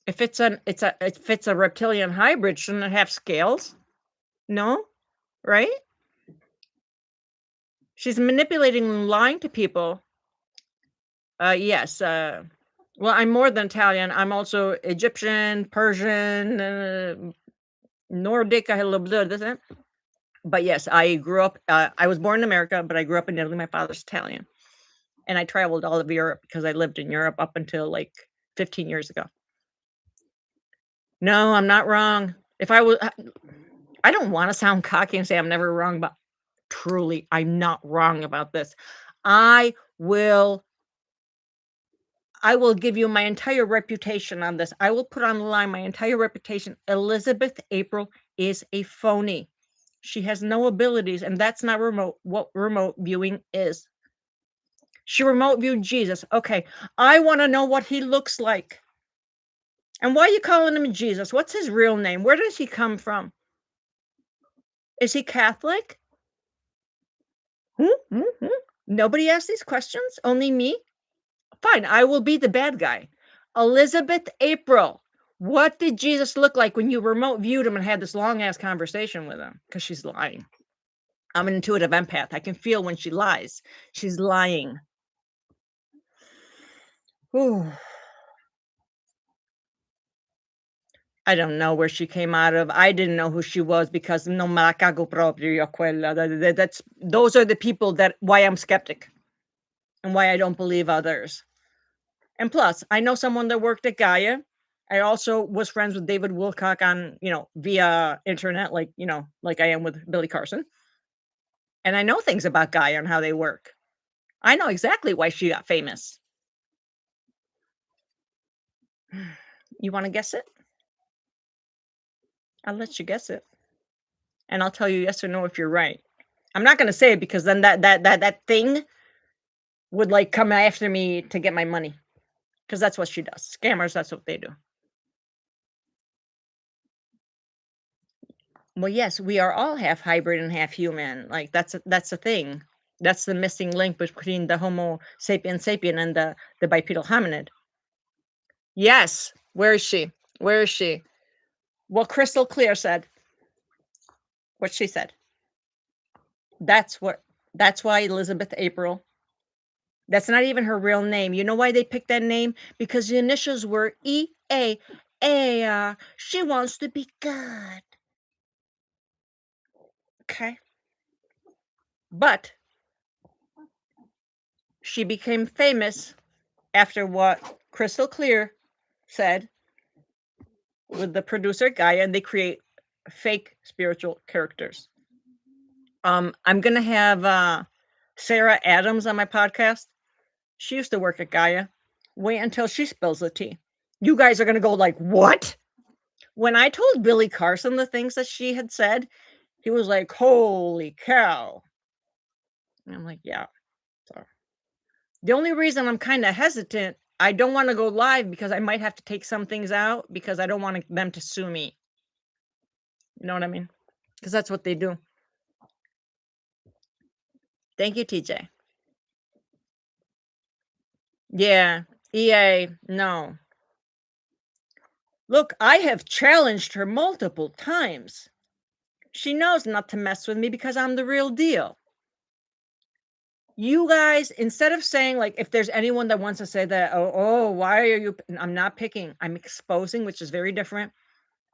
If it's a reptilian hybrid, shouldn't it have scales? No, right? She's manipulating and lying to people. Yes. Well, I'm more than Italian. I'm also Egyptian, Persian, Nordic. I had a little bit of this. But yes, I grew up. I was born in America, but I grew up in Italy. My father's Italian, and I traveled all of Europe because I lived in Europe up until like 15 years ago. No, I'm not wrong. If I was, I don't want to sound cocky and say I'm never wrong, but truly, I'm not wrong about this. I will give you my entire reputation on this. I will put on the line my entire reputation. Elizabeth April is a phony. She has no abilities, and that's not what remote viewing is. She remote viewed Jesus. Okay, I want to know what he looks like. And why are you calling him Jesus? What's his real name? Where does he come from? Is he Catholic? Nobody asked these questions, only me. Fine, I will be the bad guy. Elizabeth April, what did Jesus look like when you remote viewed him and had this long ass conversation with him? Because she's lying. I'm an intuitive empath. I can feel when she lies. She's lying. Ooh. I don't know where she came out of. I didn't know who she was because no me la cago proprio quella. Those are the people that why I'm skeptic and why I don't believe others. And plus, I know someone that worked at Gaia. I also was friends with David Wilcock on, via internet, like, like I am with Billy Carson. And I know things about Gaia and how they work. I know exactly why she got famous. You want to guess it? I'll let you guess it. And I'll tell you yes or no if you're right. I'm not going to say it because then that thing would like come after me to get my money. Because that's what she does. Scammers, that's what they do. Well, yes, we are all half hybrid and half human. Like that's the thing. That's the missing link between the Homo sapien and the bipedal hominid. Yes. Where is she? Where is she? Well, Crystal Clear said what she said. That's why Elizabeth April. That's not even her real name. You know why they picked that name? Because the initials were E.A. She wants to be God. Okay. But she became famous after what Crystal Clear said with the producer Gaia, and they create fake spiritual characters. I'm gonna have Sarah Adams on my podcast. She used to work at Gaia. Wait until she spills the tea. You guys are gonna go like, what? When I told Billy Carson the things that she had said, he was like, holy cow. And I'm like, yeah. So the only reason I'm kind of hesitant, I don't want to go live because I might have to take some things out because I don't want them to sue me. You know what I mean? Because that's what they do. Thank you, TJ. Yeah, EA, no. Look, I have challenged her multiple times. She knows not to mess with me because I'm the real deal. You guys, instead of saying, like, if there's anyone that wants to say that, why are you, I'm not picking, I'm exposing, which is very different.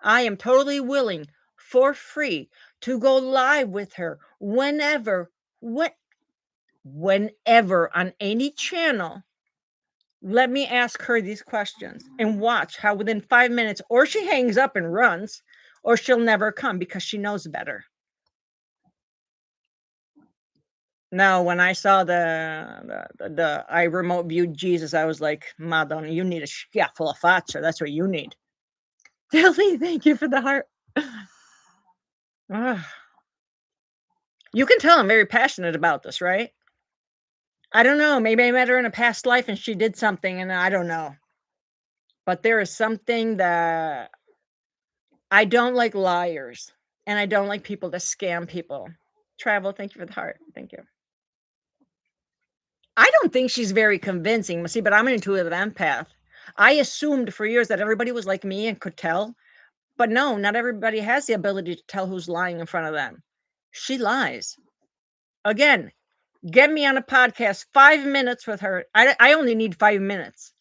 I am totally willing for free to go live with her whenever on any channel. Let me ask her these questions and watch how within 5 minutes, or she hangs up and runs, or she'll never come because she knows better. No, when I saw I remote viewed Jesus, I was like, Madonna, you need a schiaffo a faccia. That's what you need. Dilly, thank you for the heart. You can tell I'm very passionate about this, right? I don't know. Maybe I met her in a past life and she did something and I don't know. But there is something that I don't like liars and I don't like people that scam people. Travel, thank you for the heart. Thank you. I don't think she's very convincing. See, but I'm an intuitive empath. I assumed for years that everybody was like me and could tell, but no, not everybody has the ability to tell who's lying in front of them. She lies. Again, get me on a podcast, 5 minutes with her. I only need 5 minutes.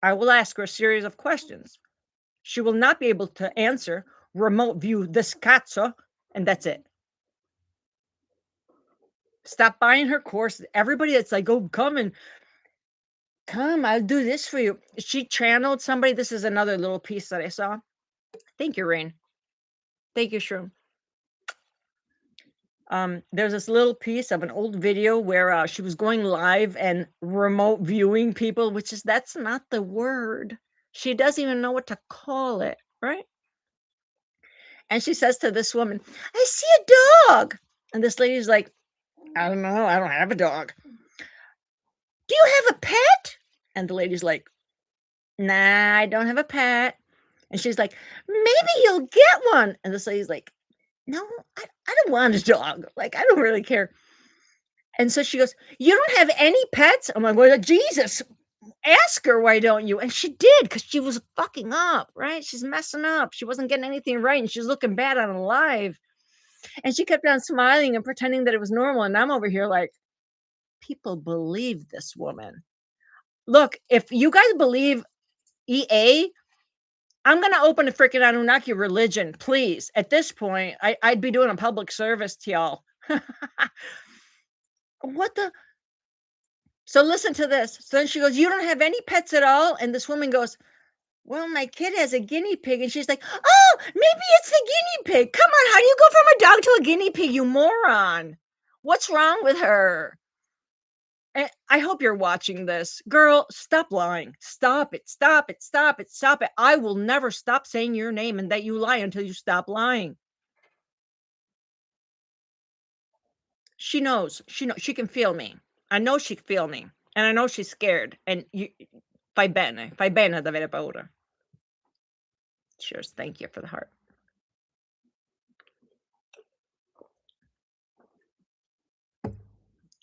I will ask her a series of questions. She will not be able to answer, remote view this cazzo, and that's it. Stop buying her course. Everybody that's like, oh, come, I'll do this for you. She channeled somebody. This is another little piece that I saw. Thank you, Rain. Thank you, Shroom. There's this little piece of an old video where she was going live and remote viewing people, that's not the word. She doesn't even know what to call it, right? And she says to this woman, I see a dog. And this lady's like, I don't know. I don't have a dog. Do you have a pet? And the lady's like, nah, I don't have a pet. And she's like, maybe you'll get one. And this lady's like, no, I don't want a dog. Like, I don't really care. And so she goes, you don't have any pets? I'm like, well, Jesus, ask her, why don't you? And she did, because she was fucking up, right? She's messing up. She wasn't getting anything right. And she's looking bad on live. And she kept on smiling and pretending that it was normal. And I'm over here like, people believe this woman. Look, if you guys believe EA, I'm going to open a freaking Anunnaki religion, please. At this point, I'd be doing a public service to y'all. What the? So listen to this. So then she goes, you don't have any pets at all? And this woman goes, well, my kid has a guinea pig. And she's like, oh, maybe it's the guinea pig. Come on, how do you go from a dog to a guinea pig, you moron? What's wrong with her? And I hope you're watching this. Girl, stop lying. Stop it. Stop it. Stop it. Stop it. I will never stop saying your name and that you lie until you stop lying. She knows. She knows. She can feel me. I know she can feel me. And I know she's scared. And fai bene ad avere paura. Cheers. Thank you for the heart.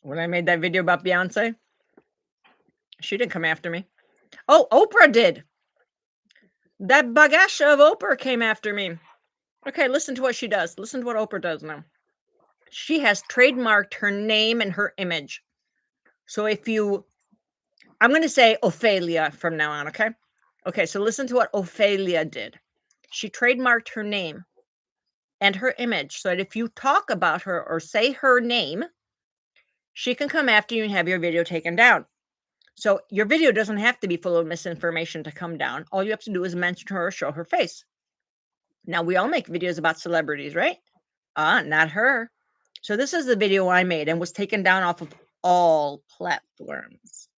When I made that video about Beyonce, she didn't come after me. Oh, Oprah did. That bagasha of Oprah came after me. Okay, listen to what she does. Listen to what Oprah does now. She has trademarked her name and her image. So I'm going to say Ophelia from now on, okay? Okay, so listen to what Ophelia did. She trademarked her name and her image so that if you talk about her or say her name, she can come after you and have your video taken down. So your video doesn't have to be full of misinformation to come down. All you have to do is mention her or show her face. Now, we all make videos about celebrities, right? Not her. So this is the video I made and was taken down off of all platforms.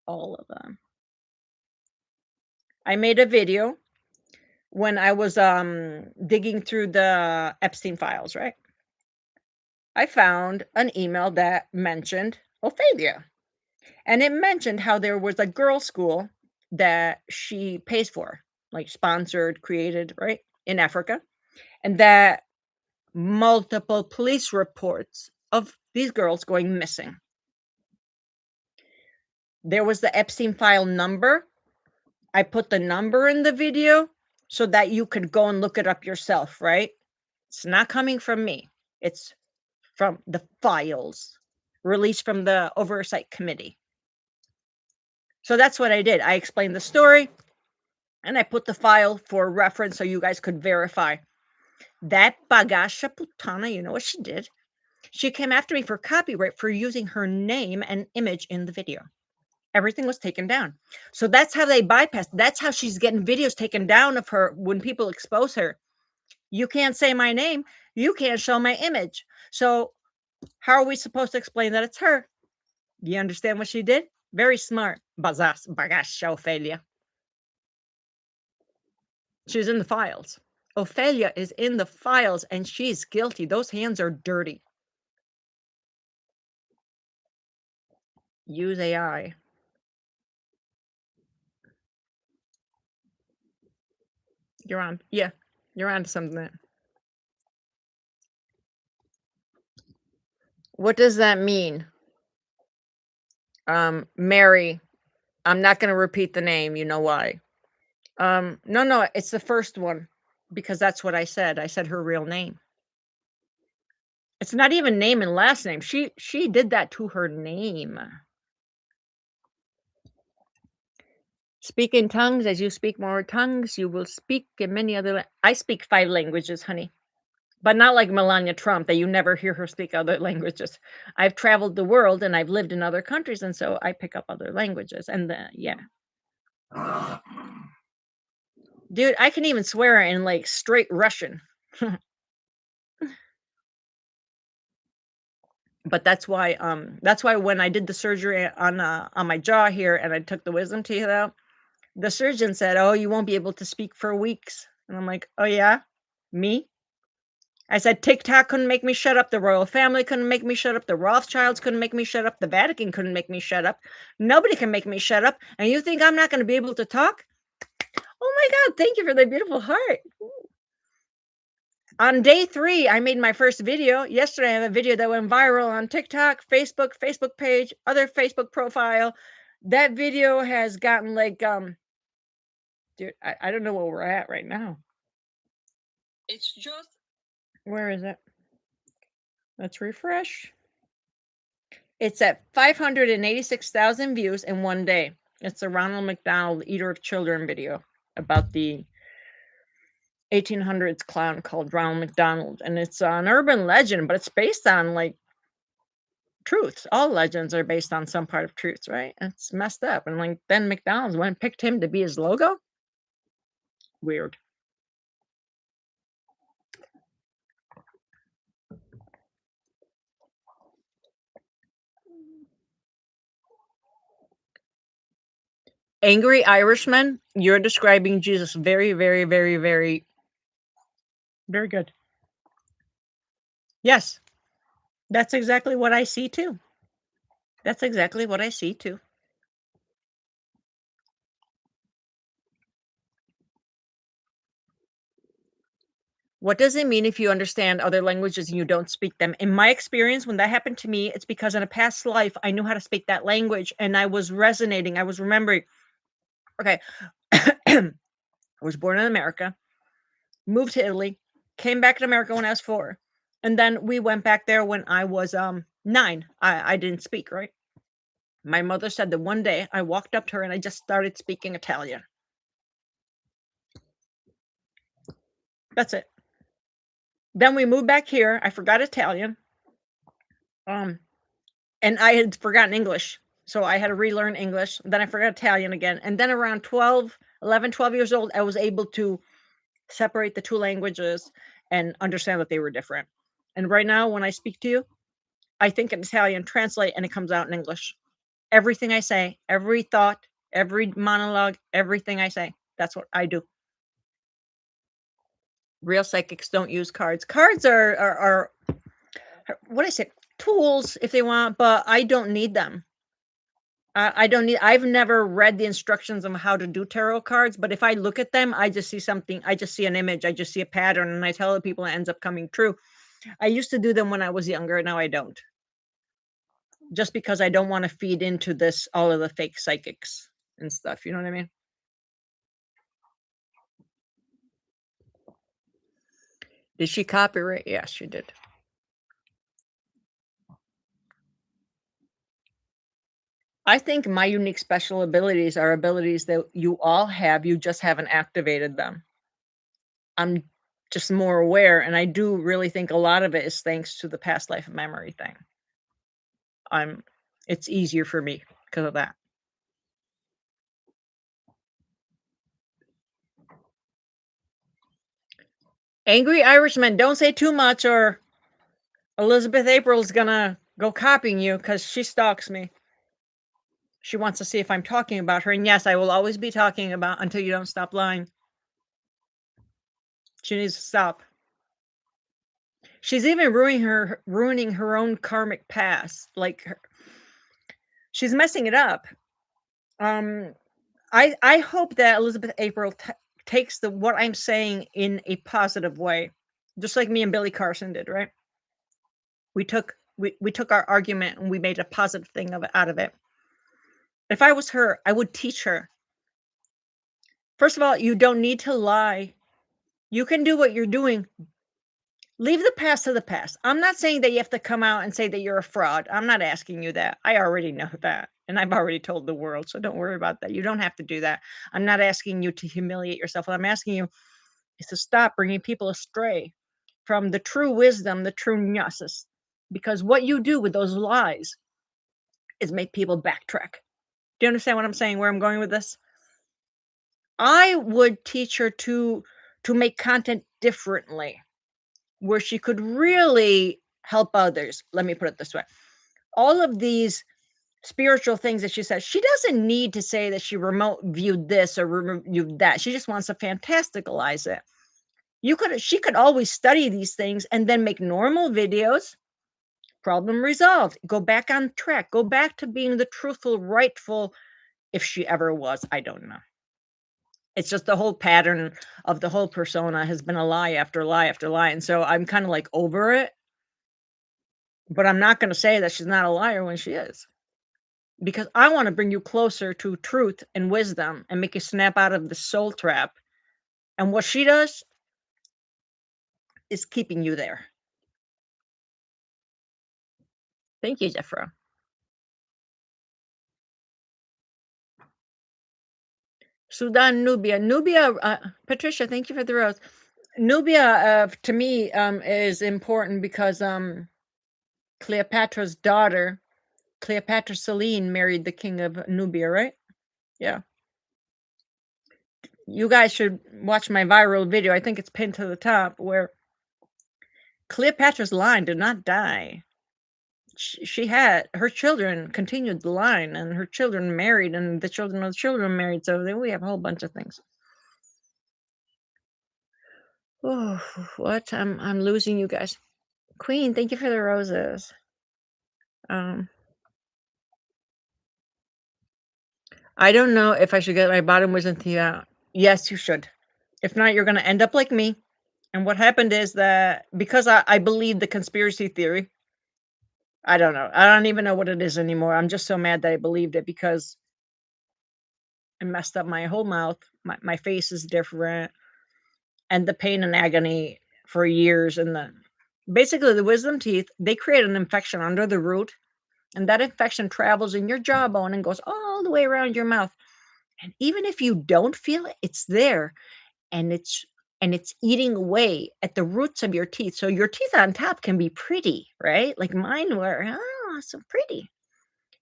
All of them. I made a video when I was digging through the Epstein files, right? I found an email that mentioned Ophelia. And it mentioned how there was a girls' school that she pays for, like sponsored, created, right, in Africa. And that multiple police reports of these girls going missing. There was the Epstein file number. I put the number in the video so that you could go and look it up yourself, right? It's not coming from me. It's from the files released from the Oversight Committee. So that's what I did. I explained the story and I put the file for reference so you guys could verify. That bagasha putana, you know what she did? She came after me for copyright for using her name and image in the video. Everything was taken down. So that's how they bypassed. That's how she's getting videos taken down of her when people expose her. You can't say my name. You can't show my image. So how are we supposed to explain that it's her? Do you understand what she did? Very smart. Bagasha Ophelia. She's in the files. Ophelia is in the files and she's guilty. Those hands are dirty. Use AI. You're on. Yeah, you're on to something. What does that mean? Mary, I'm not gonna repeat the name, you know why. No, it's the first one, because that's what I said. I said her real name. It's not even name and last name. She did that to her name. Speak in tongues as you speak more tongues, you will speak in many other I speak 5 languages, honey, but not like Melania Trump that you never hear her speak other languages. I've traveled the world and I've lived in other countries, and so I pick up other languages, and yeah. Dude, I can even swear in, like, straight Russian. But that's why when I did the surgery on my jaw here and I took the wisdom teeth out, the surgeon said, "Oh, you won't be able to speak for weeks." And I'm like, "Oh, yeah? Me?" I said, "TikTok couldn't make me shut up, the royal family couldn't make me shut up, the Rothschilds couldn't make me shut up, the Vatican couldn't make me shut up. Nobody can make me shut up, and you think I'm not gonna be able to talk? Oh my god, thank you for the beautiful heart." On day 3, I made my first video. Yesterday, I have a video that went viral on TikTok, Facebook page, other Facebook profile. That video has gotten like, dude, I don't know where we're at right now. It's just Where is it? Let's refresh. It's at 586,000 views in one day. It's a Ronald McDonald Eater of Children video about the 1800s clown called Ronald McDonald, and it's an urban legend, but it's based on like truths. All legends are based on some part of truths, right? It's messed up. And like then McDonald's went and picked him to be his logo. Weird. Angry Irishman, you're describing Jesus very, very, very, very, very good. Yes, that's exactly what I see too. That's exactly what I see too. What does it mean if you understand other languages and you don't speak them? In my experience, when that happened to me, it's because in a past life, I knew how to speak that language and I was resonating. I was remembering. Okay. I was born in America, moved to Italy, came back to America when I was 4. And then we went back there when I was 9. I didn't speak, right? My mother said that one day I walked up to her and I just started speaking Italian. That's it. Then we moved back here. I forgot Italian. And I had forgotten English. So I had to relearn English. Then I forgot Italian again. And then around 12 years old, I was able to separate the 2 languages and understand that they were different. And right now, when I speak to you, I think in Italian, translate, and it comes out in English. Everything I say, every thought, every monologue, everything I say, that's what I do. Real psychics don't use cards. Cards are what I say, tools if they want, but I don't need them. I don't need. I've never read the instructions on how to do tarot cards, but if I look at them, I just see something. I just see an image. I just see a pattern, and I tell the people, it ends up coming true. I used to do them when I was younger. Now I don't. Just because I don't want to feed into this all of the fake psychics and stuff. You know what I mean? Did she copyright? Yes, she did. I think my unique special abilities are abilities that you all have. You just haven't activated them. I'm just more aware, and I do really think a lot of it is thanks to the past life memory thing. It's easier for me because of that. Angry Irishman, don't say too much or Elizabeth April's gonna go copying you because she stalks me. She wants to see if I'm talking about her, and yes, I will always be talking about until you don't stop lying. She needs to stop. She's even ruining her own karmic past. She's messing it up. I hope that Elizabeth April takes what I'm saying in a positive way, just like me and Billy Carson did, right? We took our argument and we made a positive thing out of it. If I was her, I would teach her. First of all, you don't need to lie. You can do what you're doing. Leave the past to the past. I'm not saying that you have to come out and say that you're a fraud. I'm not asking you that. I already know that. And I've already told the world. So don't worry about that. You don't have to do that. I'm not asking you to humiliate yourself. What I'm asking you is to stop bringing people astray from the true wisdom, the true gnosis. Because what you do with those lies is make people backtrack. Do you understand what I'm saying? Where I'm going with this? I would teach her to make content differently, where she could really help others. Let me put it this way. All of these spiritual things that she says, she doesn't need to say that she remote viewed this or remote viewed that. She just wants to fantasticalize it. She could always study these things and then make normal videos. Problem resolved. Go back on track. Go back to being the truthful, rightful, if she ever was. I don't know. It's just the whole pattern of the whole persona has been a lie after lie after lie. And so I'm kind of like over it. But I'm not going to say that she's not a liar when she is. Because I want to bring you closer to truth and wisdom and make you snap out of the soul trap. And what she does is keeping you there. Thank you, Jeffra. Sudan, Nubia. Patricia, thank you for the rose. Nubia, to me, is important because Cleopatra's daughter, Cleopatra Selene, married the king of Nubia, right? Yeah. You guys should watch my viral video. I think it's pinned to the top, where Cleopatra's line did not die. She had her children continued the line, and her children married, and the children of the children married. So we have a whole bunch of things. Oh, what? I'm losing you guys. Queen, thank you for the roses. I don't know if I should get my bottom wisdom teeth out. Yes, you should. If not, you're going to end up like me. And what happened is that because I believe the conspiracy theory, I don't know. I don't even know what it is anymore. I'm just so mad that I believed it because it messed up my whole mouth. My face is different. And the pain and agony for years. And basically the wisdom teeth, they create an infection under the root. And that infection travels in your jawbone and goes all the way around your mouth. And even if you don't feel it, it's there. And it's eating away at the roots of your teeth. So your teeth on top can be pretty, right? Like mine were, oh, so pretty.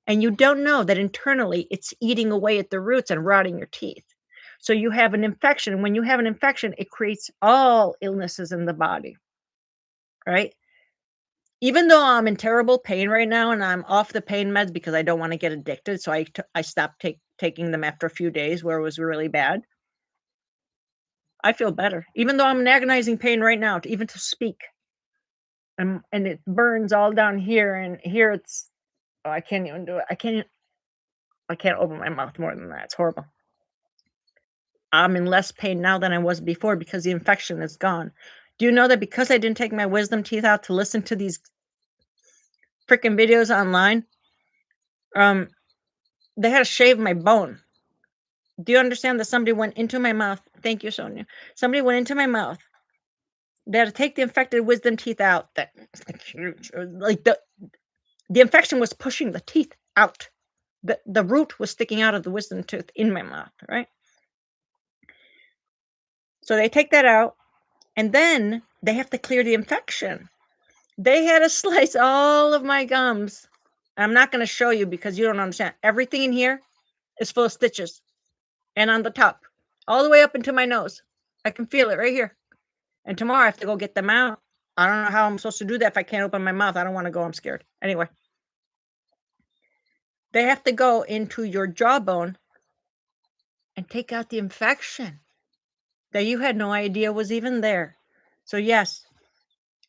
And you don't know that internally it's eating away at the roots and rotting your teeth. So you have an infection. And when you have an infection, it creates all illnesses in the body, right? Even though I'm in terrible pain right now and I'm off the pain meds because I don't want to get addicted. So I stopped taking them after a few days where it was really bad. I feel better, even though I'm in agonizing pain right now, even to speak. And it burns all down here, and here it's, oh, I can't even do it. I can't open my mouth more than that. It's horrible. I'm in less pain now than I was before because the infection is gone. Do you know that because I didn't take my wisdom teeth out to listen to these freaking videos online, they had to shave my bone. Do you understand that somebody went into my mouth? Thank you, Sonia. Somebody went into my mouth. They had to take the infected wisdom teeth out. That like the infection was pushing the teeth out. The root was sticking out of the wisdom tooth in my mouth, right? So they take that out, and then they have to clear the infection. They had to slice all of my gums. I'm not going to show you because you don't understand. Everything in here is full of stitches, and on the top, all the way up into my nose. I can feel it right here. And tomorrow I have to go get them out. I don't know how I'm supposed to do that if I can't open my mouth. I don't want to go. I'm scared. Anyway, they have to go into your jawbone and take out the infection that you had no idea was even there. So yes,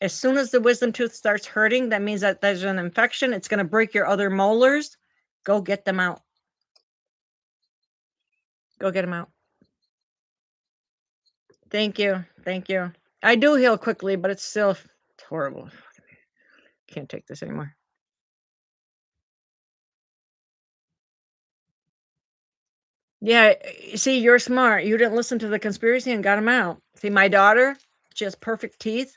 as soon as the wisdom tooth starts hurting, that means that there's an infection. It's going to break your other molars. Go get them out. Go get them out. Thank you. Thank you. I do heal quickly, but it's still horrible. Can't take this anymore. Yeah, see, you're smart. You didn't listen to the conspiracy and got them out. See, my daughter, she has perfect teeth,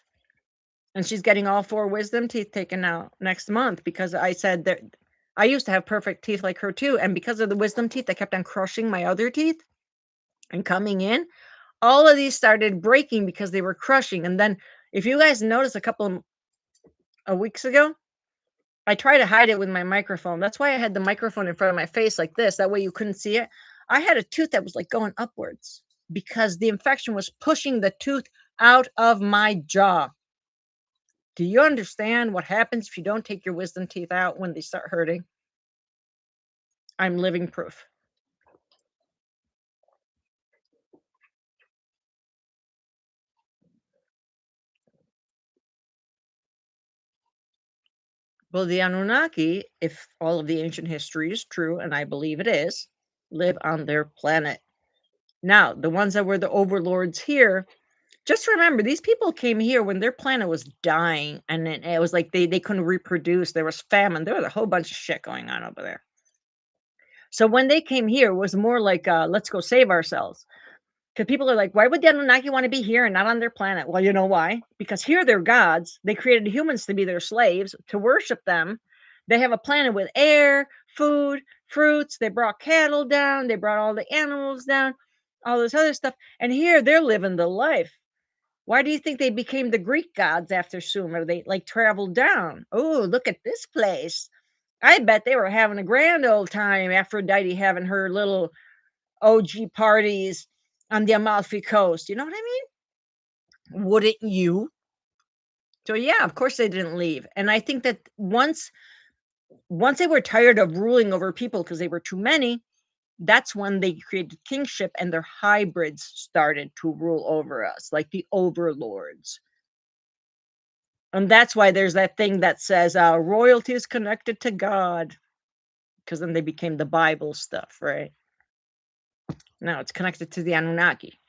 and she's getting all 4 wisdom teeth taken out next month because I said that I used to have perfect teeth like her too, and because of the wisdom teeth, I kept on crushing my other teeth and coming in. All of these started breaking because they were crushing, and then if you guys notice a couple of weeks ago, I try to hide it with my microphone. That's why I had the microphone in front of my face like this. That way you couldn't see it. I had a tooth that was like going upwards because the infection was pushing the tooth out of my jaw. Do you understand what happens if you don't take your wisdom teeth out when they start hurting? I'm living proof. Well, the Anunnaki, if all of the ancient history is true, and I believe it is, live on their planet. Now, the ones that were the overlords here, just remember these people came here when their planet was dying, and it was like they couldn't reproduce. There was famine. There was a whole bunch of shit going on over there. So when they came here, it was more like, let's go save ourselves. Because people are like, why would the Anunnaki want to be here and not on their planet? Well, you know why? Because here they're gods. They created humans to be their slaves, to worship them. They have a planet with air, food, fruits. They brought cattle down. They brought all the animals down, all this other stuff. And here they're living the life. Why do you think they became the Greek gods after Sumer? They like traveled down. Oh, look at this place. I bet they were having a grand old time. Aphrodite having her little OG parties on the Amalfi Coast. You know what I mean? Wouldn't you? So yeah, of course they didn't leave. And I think that once they were tired of ruling over people because they were too many, that's when they created kingship and their hybrids started to rule over us, like the overlords. And that's why there's that thing that says royalty is connected to God, because then they became the Bible stuff, right? Now it's connected to the Anunnaki.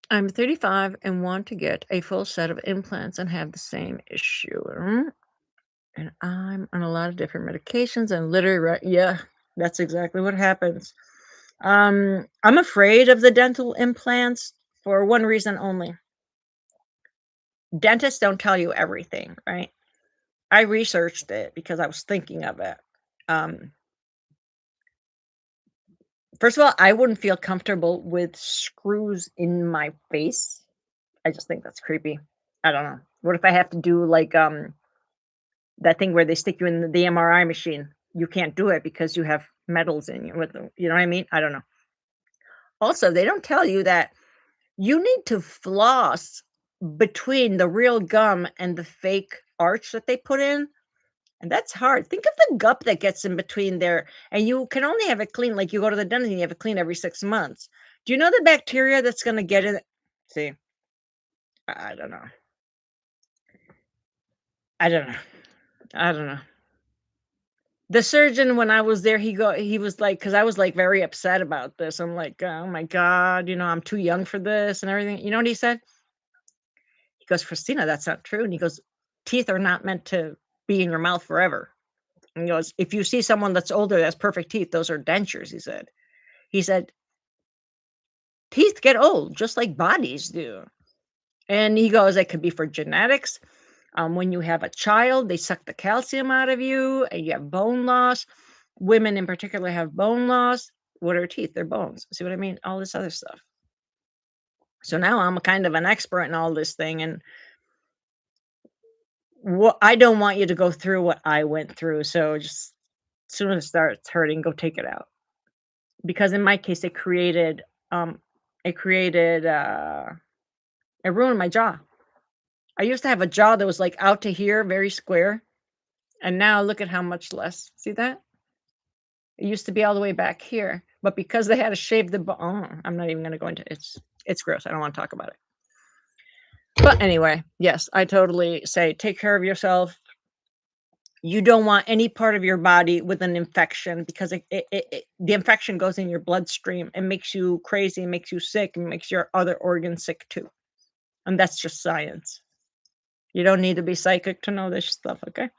I'm 35 and want to get a full set of implants and have the same issue. And I'm on a lot of different medications and literally, yeah, that's exactly what happens. I'm afraid of the dental implants for one reason only. Dentists don't tell you everything, right? I researched it because I was thinking of it. First of all, I wouldn't feel comfortable with screws in my face. I just think that's creepy. I don't know. What if I have to do like that thing where they stick you in the MRI machine? You can't do it because you have metals in you with the, you know what I mean? I don't know. Also, they don't tell you that you need to floss between the real gum and the fake arch that they put in. And that's hard. Think of the gup that gets in between there. And you can only have it clean, like you go to the dentist and you have it clean every 6 months. Do you know the bacteria that's going to get in? See, I don't know. I don't know. I don't know. The surgeon, when I was there, he was like, because I was like very upset about this. I'm like, oh my God, I'm too young for this and everything. You know what he said? He goes, Christina, that's not true. And he goes, teeth are not meant to be in your mouth forever. And he goes, if you see someone that's older, that's perfect teeth, those are dentures, he said. He said, teeth get old just like bodies do. And he goes, it could be for genetics. When you have a child, they suck the calcium out of you and you have bone loss. Women in particular have bone loss. What are teeth? They're bones. See what I mean? All this other stuff. So now I'm kind of an expert in all this thing. And I don't want you to go through what I went through. So just as soon as it starts hurting, go take it out. Because in my case, um, it ruined my jaw. I used to have a jaw that was like out to here, very square. And now look at how much less. See that? It used to be all the way back here, but because they had to shave the bone, I'm not even going to go into it's gross. I don't want to talk about it. But anyway, yes, I totally say take care of yourself. You don't want any part of your body with an infection because the infection goes in your bloodstream. It makes you crazy, it makes you sick, it makes your other organs sick too. And that's just science. You don't need to be psychic to know this stuff, okay?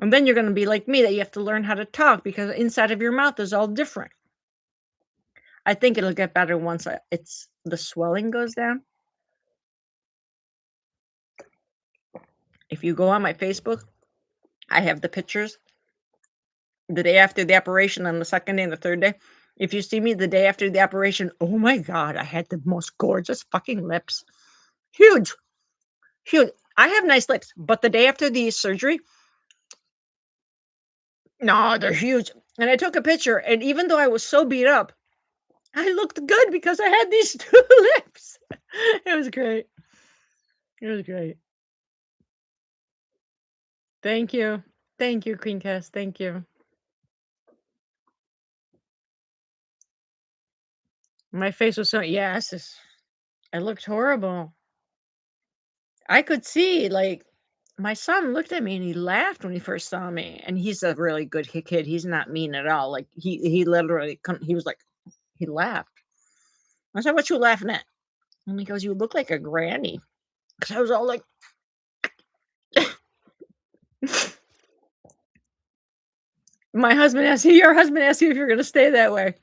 And then you're gonna be like me, that you have to learn how to talk because inside of your mouth is all different. I think it'll get better once the swelling goes down. If you go on my Facebook, I have the pictures the day after the operation and the second day and the third day. If you see me the day after the operation, oh my god, I had the most gorgeous fucking lips. Huge, huge. I have nice lips, but the day after the surgery, no, they're huge. And I took a picture, and even though I was so beat up, I looked good because I had these 2 lips. It was great. It was great. Thank you. Thank you, Queencast. Thank you. My face was so yes, I looked horrible. I could see, like, my son looked at me and he laughed when he first saw me, and he's a really good kid. He's not mean at all. Like he literally he was like he laughed. I said, "What you laughing at?" And he goes, "You look like a granny." Because I was all like, your husband asked you if you're gonna stay that way.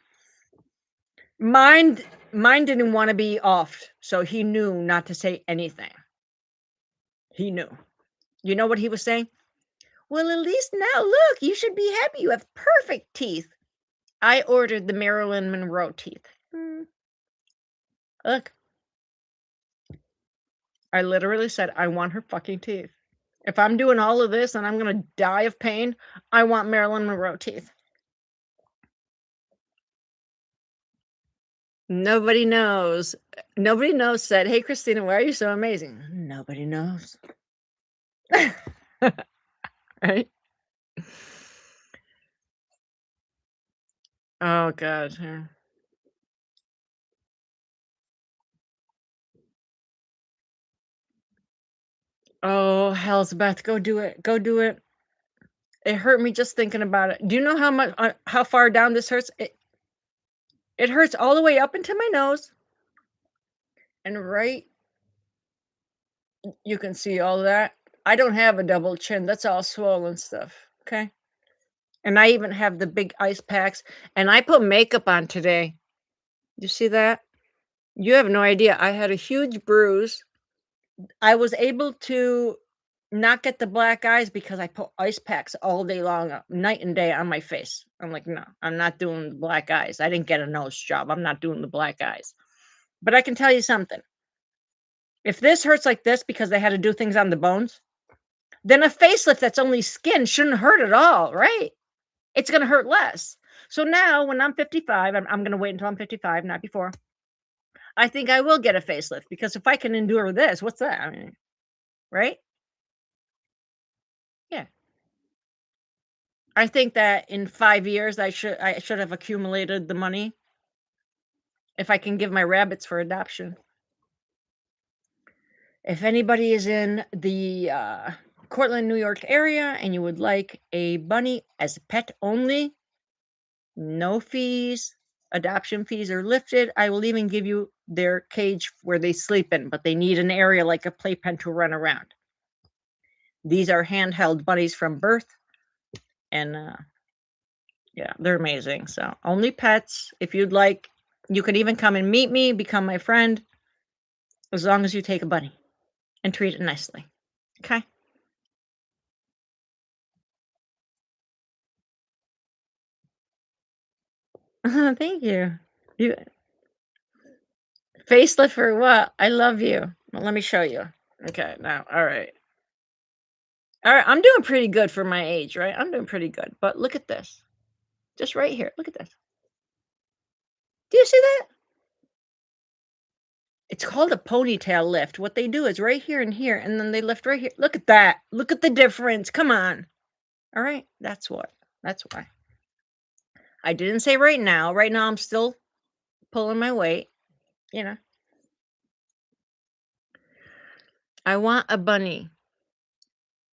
Mine mine didn't want to be offed, so he knew not to say anything. He knew. You know what he was saying? Well, at least now look, you should be happy you have perfect teeth. I ordered the Marilyn Monroe teeth. Look, I literally said, I want her fucking teeth. If I'm doing all of this and I'm gonna die of pain, I want Marilyn Monroe teeth. Nobody knows. Nobody knows said, "Hey, Christina, why are you so amazing?" Nobody knows. Right? Oh god. Yeah. Oh, Hellsbeth, go do it. Go do it. It hurt me just thinking about it. Do you know how far down this hurts? It hurts all the way up into my nose. And right, you can see all that. I don't have a double chin. That's all swollen stuff. Okay. And I even have the big ice packs. And I put makeup on today. You see that? You have no idea. I had a huge bruise. I was able to not get the black eyes because I put ice packs all day long, night and day on my face. I'm like, no, I'm not doing the black eyes. I didn't get a nose job. I'm not doing the black eyes. But I can tell you something. If this hurts like this because they had to do things on the bones, then a facelift that's only skin shouldn't hurt at all, right? It's going to hurt less. So now when I'm 55, I'm going to wait until I'm 55, not before. I think I will get a facelift because if I can endure this, what's that? I mean, right? Yeah. I think that in 5 years I should have accumulated the money if I can give my rabbits for adoption. If anybody is in the Cortland, New York area and you would like a bunny as a pet only, no fees, adoption fees are lifted. I will even give you their cage where they sleep in, but they need an area like a playpen to run around. These are handheld bunnies from birth, and yeah, they're amazing. So only pets. If you'd like, you could even come and meet me, become my friend, as long as you take a bunny and treat it nicely. Okay. Thank you. You facelift for what? I love you. Well, let me show you. Okay, now, all right. All right, I'm doing pretty good for my age, right? I'm doing pretty good. But look at this. Just right here. Look at this. Do you see that? It's called a ponytail lift. What they do is right here and here, and then they lift right here. Look at that. Look at the difference. Come on. All right. That's what. That's why. I didn't say right now. Right now, I'm still pulling my weight. You know, I want a bunny.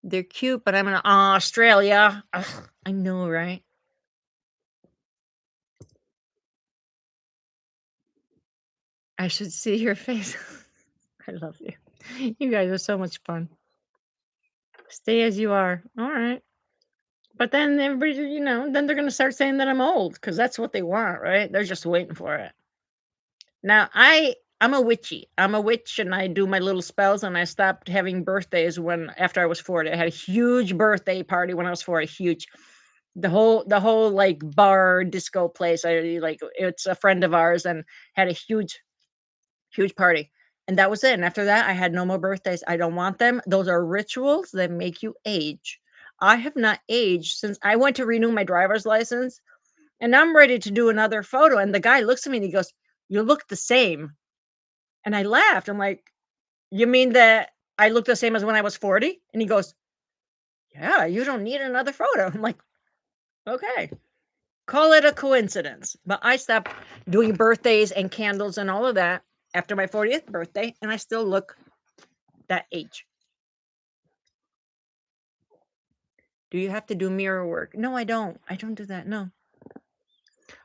They're cute, but I'm in Australia. Ugh, I know, right? I should see your face. I love you. You guys are so much fun. Stay as you are. All right. But then everybody, then they're gonna start saying that I'm old because that's what they want, right? They're just waiting for it. Now I'm a witchy. I'm a witch and I do my little spells and I stopped having birthdays after I was 40. I had a huge birthday party when I was 40, huge. The whole like bar disco place. It's a friend of ours and had a huge party. And that was it. And after that, I had no more birthdays. I don't want them. Those are rituals that make you age. I have not aged since I went to renew my driver's license and I'm ready to do another photo. And the guy looks at me and he goes, "You look the same." And I laughed. I'm like, "You mean that I look the same as when I was 40?" And he goes, "Yeah, you don't need another photo." I'm like, "Okay. Call it a coincidence." But I stopped doing birthdays and candles and all of that after my 40th birthday, and I still look that age. Do you have to do mirror work? No, I don't. I don't do that. No.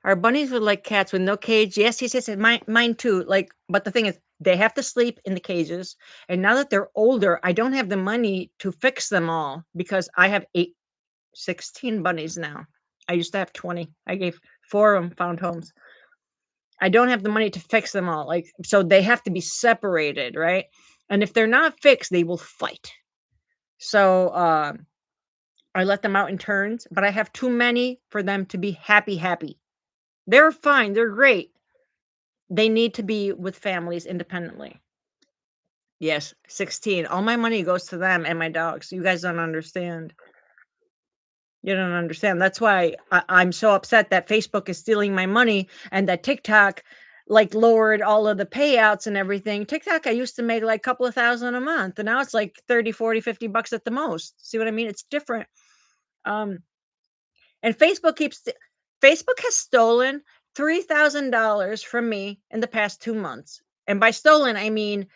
Our bunnies are like cats with no cage. Yes, yes, yes. And mine too. But the thing is, they have to sleep in the cages. And now that they're older, I don't have the money to fix them all because I have 16 bunnies now. I used to have 20. I gave 4 of them found homes. I don't have the money to fix them all. So they have to be separated, right? And if they're not fixed, they will fight. So I let them out in turns, but I have too many for them to be happy. They're fine. They're great. They need to be with families independently. Yes, 16. All my money goes to them and my dogs. You guys don't understand. You don't understand. That's why I'm so upset that Facebook is stealing my money and that TikTok lowered all of the payouts and everything. TikTok, I used to make like a couple of thousand a month and now it's like 30, 40, 50 bucks at the most. See what I mean? It's different. Um, and Facebook has stolen $3,000 from me in the past 2 months. And by stolen, I mean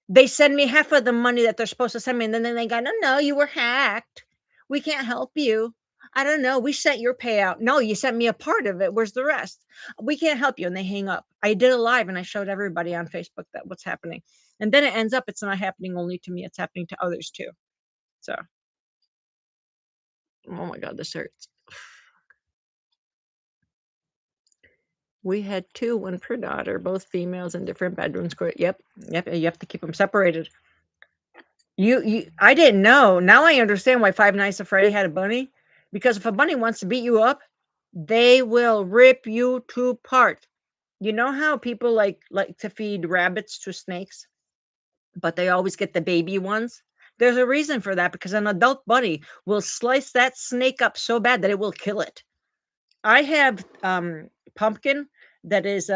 they send me half of the money that they're supposed to send me, and then they go, "No, you were hacked. We can't help you. I don't know. We sent your payout." "No, you sent me a part of it. Where's the rest?" "We can't help you," and they hang up. I did a live and I showed everybody on Facebook that what's happening. And then it ends up it's not happening only to me, it's happening to others too. So, oh my god, this hurts. We had 2, 1 per daughter, both females in different bedrooms. Yep, you have to keep them separated. I didn't know. Now I understand why Five Nights at Freddy had a bunny, because if a bunny wants to beat you up, they will rip you to part. You know how people like to feed rabbits to snakes, but they always get the baby ones? There's a reason for that because an adult bunny will slice that snake up so bad that it will kill it. I have Pumpkin that is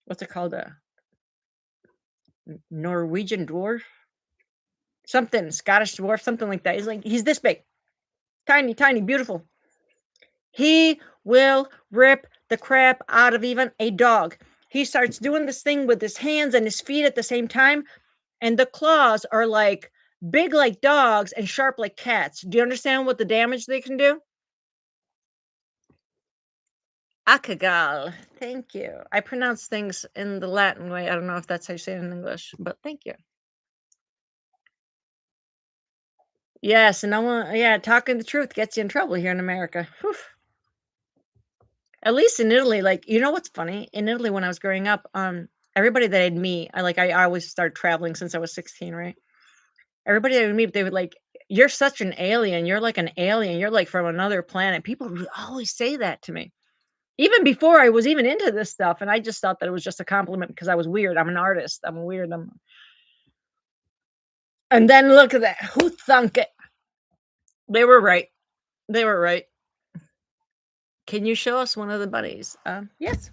what's it called? A Norwegian dwarf? Something, Scottish dwarf, something like that. He's this big. Tiny, tiny, beautiful. He will rip the crap out of even a dog. He starts doing this thing with his hands and his feet at the same time, and the claws are like big like dogs and sharp like cats. Do you understand what the damage they can do? Akagal. Thank you. I pronounce things in the Latin way. I don't know if that's how you say it in English, but thank you. Yes, and talking the truth gets you in trouble here in America. Whew. At least in Italy, you know what's funny? In Italy, when I was growing up, everybody that I'd meet, I always started traveling since I was 16, right? Everybody that I would meet, they would "You're such an alien. You're like an alien. You're like from another planet." People would always say that to me, even before I was even into this stuff, and I just thought that it was just a compliment because I was weird. I'm an artist. I'm weird. And then look at that. Who thunk it? They were right. They were right. Can you show us one of the bunnies? Yes.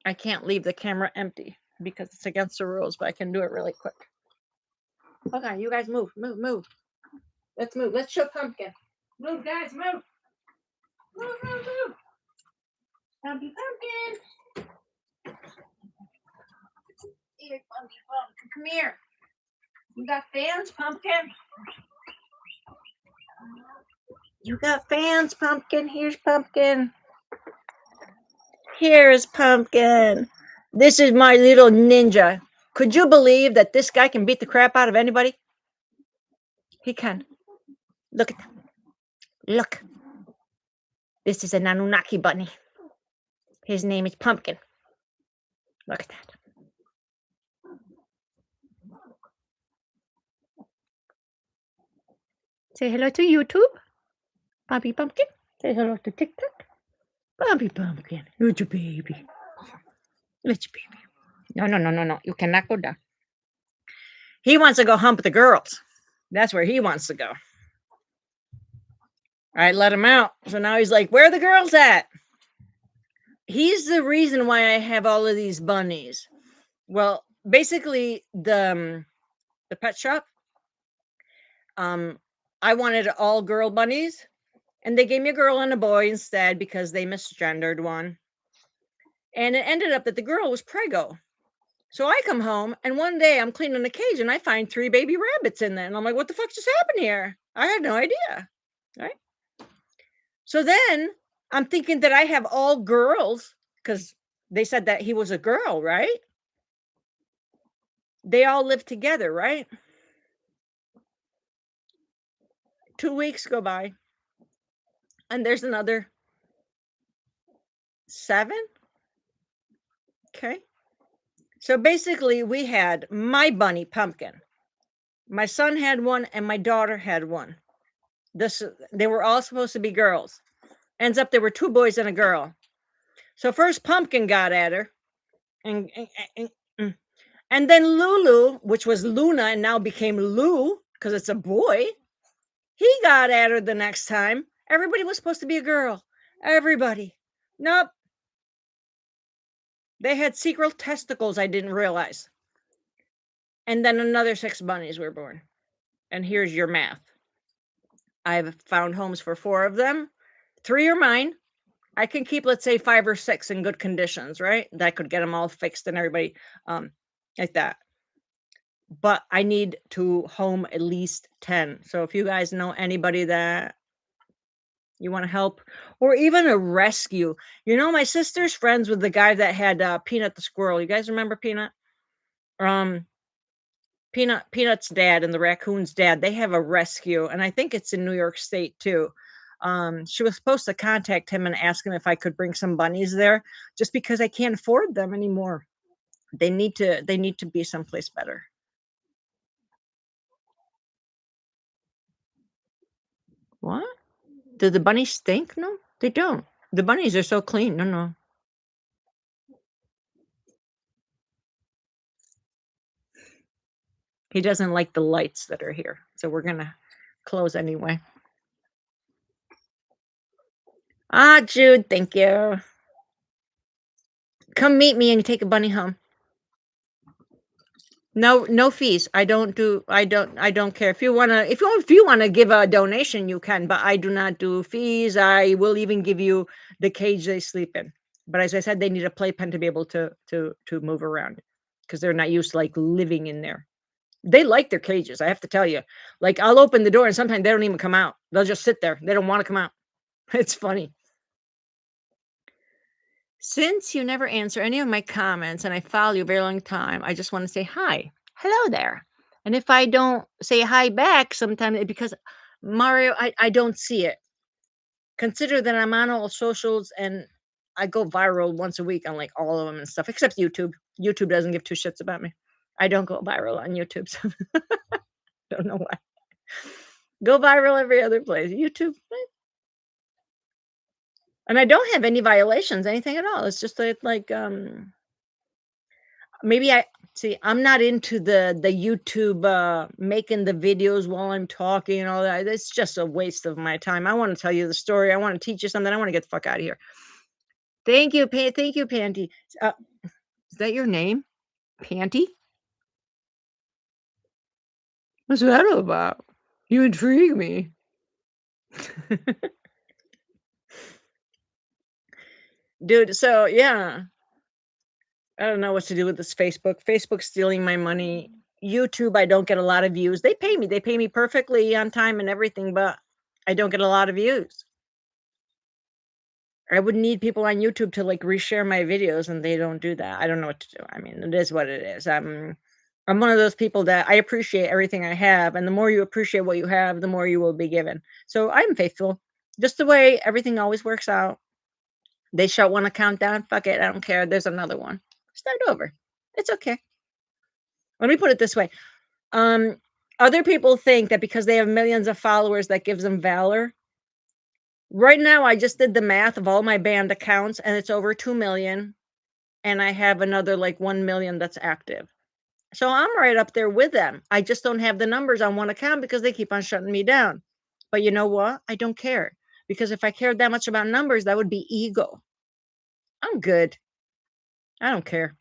I can't leave the camera empty because it's against the rules, but I can do it really quick. Okay, you guys move. Let's move. Let's show Pumpkin. Move, guys, move. Move. Pumpkin. Here, Pumpkin. Come here. You got fans, Pumpkin? You got fans, Pumpkin? Here's Pumpkin. Here's Pumpkin. This is my little ninja. Could you believe that this guy can beat the crap out of anybody? He can. Look at that. Look, this is an Anunnaki bunny. His name is Pumpkin. Look at that. Say hello to YouTube, Bobby Pumpkin. Say hello to TikTok, Bobby Pumpkin. It's your baby. It's your baby. No. You cannot go down. He wants to go hump the girls. That's where he wants to go. All right, let him out. So now he's like, where are the girls at? He's the reason why I have all of these bunnies. Well, basically the pet shop, I wanted all girl bunnies, and they gave me a girl and a boy instead because they misgendered one. And it ended up that the girl was preggo. So I come home, and one day I'm cleaning the cage and I find 3 baby rabbits in there. And I'm like, what the fuck just happened here? I had no idea. Right. So then I'm thinking that I have all girls because they said that he was a girl, right? They all live together, right? 2 weeks go by, and there's another 7. Okay. So basically, we had my bunny Pumpkin. My son had one, and my daughter had one. They were all supposed to be girls. Ends up there were 2 boys and a girl. So first Pumpkin got at her, and and then Lulu, which was Luna and now became Lou because it's a boy, he got at her the next time. Everybody was supposed to be a girl. Everybody. Nope. They had secret testicles I didn't realize. And then another 6 bunnies were born. And here's your math. I've found homes for 4 of them. 3 are mine. I can keep, let's say, 5 or 6 in good conditions, right? That could get them all fixed and everybody like that. But I need to home at least 10. So if you guys know anybody that you want to help, or even a rescue. You know, my sister's friends with the guy that had Peanut the squirrel. You guys remember Peanut? Um, Peanut's dad and the raccoon's dad. They have a rescue, and I think it's in New York State too. She was supposed to contact him and ask him if I could bring some bunnies there, just because I can't afford them anymore. They need to be someplace better. What? Do the bunnies stink? No, they don't. The bunnies are so clean. No. He doesn't like the lights that are here. So we're going to close anyway. Ah, Jude, thank you. Come meet me and take a bunny home. No fees. I don't care. If you wanna give a donation, you can, but I do not do fees. I will even give you the cage they sleep in. But as I said, they need a playpen to be able to move around because they're not used to like living in there. They like their cages, I have to tell you. Like I'll open the door and sometimes they don't even come out. They'll just sit there. They don't want to come out. It's funny. Since you never answer any of my comments and I follow you a very long time, I just want to say hi. Hello there. And if I don't say hi back, sometimes it's because Mario, I don't see it. Consider that I'm on all socials and I go viral once a week on like all of them and stuff, except YouTube. YouTube doesn't give 2 shits about me. I don't go viral on YouTube. So don't know why. Go viral every other place. YouTube. And I don't have any violations, anything at all. It's just that like maybe I'm not into the YouTube making the videos while I'm talking and all that. It's just a waste of my time. I want to tell you the story. I want to teach you something. I want to get the fuck out of here. Thank you, thank you, Panty. Is that your name? Panty? What's that all about? You intrigue me. Dude, so yeah. I don't know what to do with this Facebook. Facebook's stealing my money. YouTube, I don't get a lot of views. They pay me. They pay me perfectly on time and everything, but I don't get a lot of views. I would need people on YouTube to like reshare my videos, and they don't do that. I don't know what to do. I mean, it is what it is. I'm one of those people that I appreciate everything I have, and the more you appreciate what you have, the more you will be given. So I'm faithful. Just the way everything always works out. They want to count down. Fuck it. I don't care. There's another one. Start over. It's okay. Let me put it this way. Um, Other people think that because they have millions of followers, that gives them valor. Right now, I just did the math of all my band accounts, and it's over 2 million. And I have another like 1 million that's active. So I'm right up there with them. I just don't have the numbers on one account because they keep on shutting me down. But you know what? I don't care. Because if I cared that much about numbers, that would be ego. I'm good. I don't care.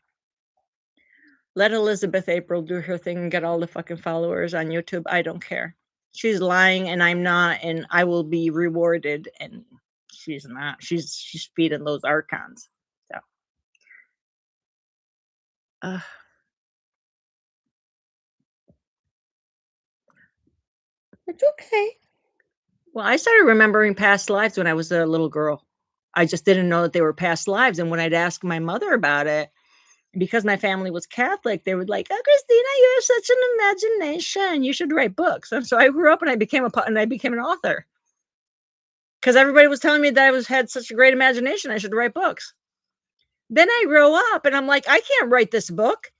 Let Elizabeth April do her thing and get all the fucking followers on YouTube. I don't care. She's lying and I'm not, and I will be rewarded. And she's not. She's feeding those archons. So, uh, it's okay. Well, I started remembering past lives when I was a little girl. I just didn't know that they were past lives. And when I'd ask my mother about it, because my family was Catholic, they would like, "Oh, Christina, you have such an imagination. You should write books." And so I grew up and I became an author because everybody was telling me that had such a great imagination. I should write books. Then I grow up and I'm like, I can't write this book.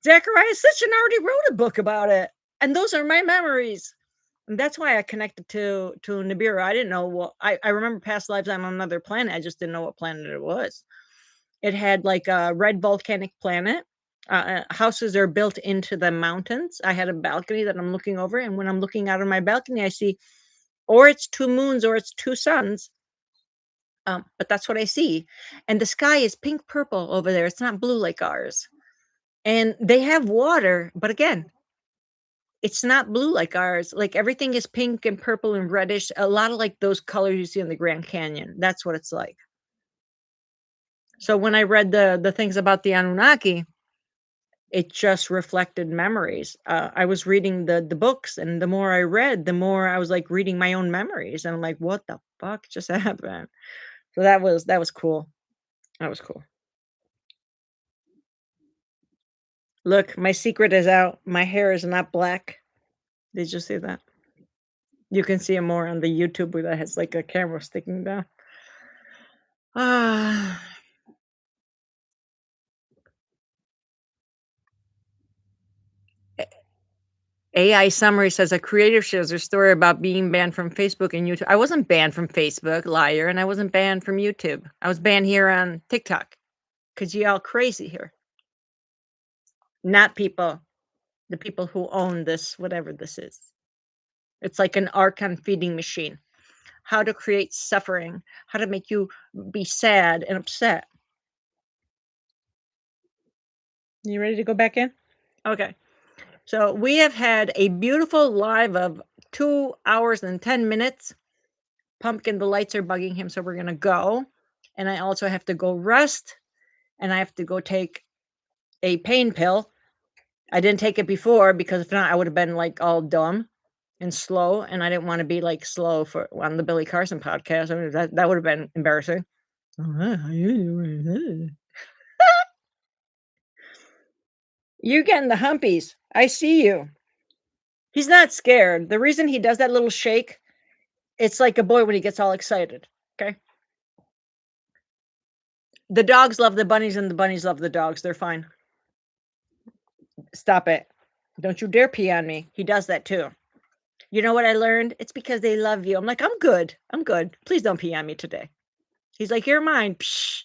Zachariah Sitchin already wrote a book about it, and those are my memories. And that's why I connected to Nibiru. I didn't know what I remember past lives on another planet. I just didn't know what planet it was. It had like a red volcanic planet. Houses are built into the mountains. I had a balcony that I'm looking over, and when I'm looking out of my balcony, I see or it's two moons or it's two suns. But that's what I see. And the sky is pink purple over there. It's not blue like ours. And they have water, but again, it's not blue like ours. Like everything is pink and purple and reddish. A lot of like those colors you see in the Grand Canyon. That's what it's like. So when I read the things about the Anunnaki, it just reflected memories. I was reading the books, and the more I read, the more I was like reading my own memories, and I'm like, what the fuck just happened? So that was cool. That was cool. Look, my secret is out. My hair is not black. Did you see that? You can see it more on the YouTube where that has like a camera sticking down. Ah, AI summary says a creator shares their story about being banned from Facebook and YouTube. I wasn't banned from Facebook, liar, and I wasn't banned from YouTube. I was banned here on TikTok because you all crazy here. Not people, the people who own this, whatever this is. It's like an archon feeding machine. How to create suffering, how to make you be sad and upset. You ready to go back in? Okay. So we have had a beautiful live of 2 hours and 10 minutes. Pumpkin, the lights are bugging him, so we're gonna go. And I also have to go rest, and I have to go take a pain pill. I didn't take it before because if not, I would have been like all dumb and slow, and I didn't want to be like slow for on the Billy Carson podcast. I mean, that would have been embarrassing. You're getting the humpies. I see you. He's not scared. The reason he does that little shake, it's like a boy when he gets all excited. Okay. The dogs love the bunnies and the bunnies love the dogs. They're fine. Stop it. Don't you dare pee on me. He does that too. You know what I learned? It's because they love you. I'm like, I'm good. I'm good. Please don't pee on me today. He's like, you're mine. Psh.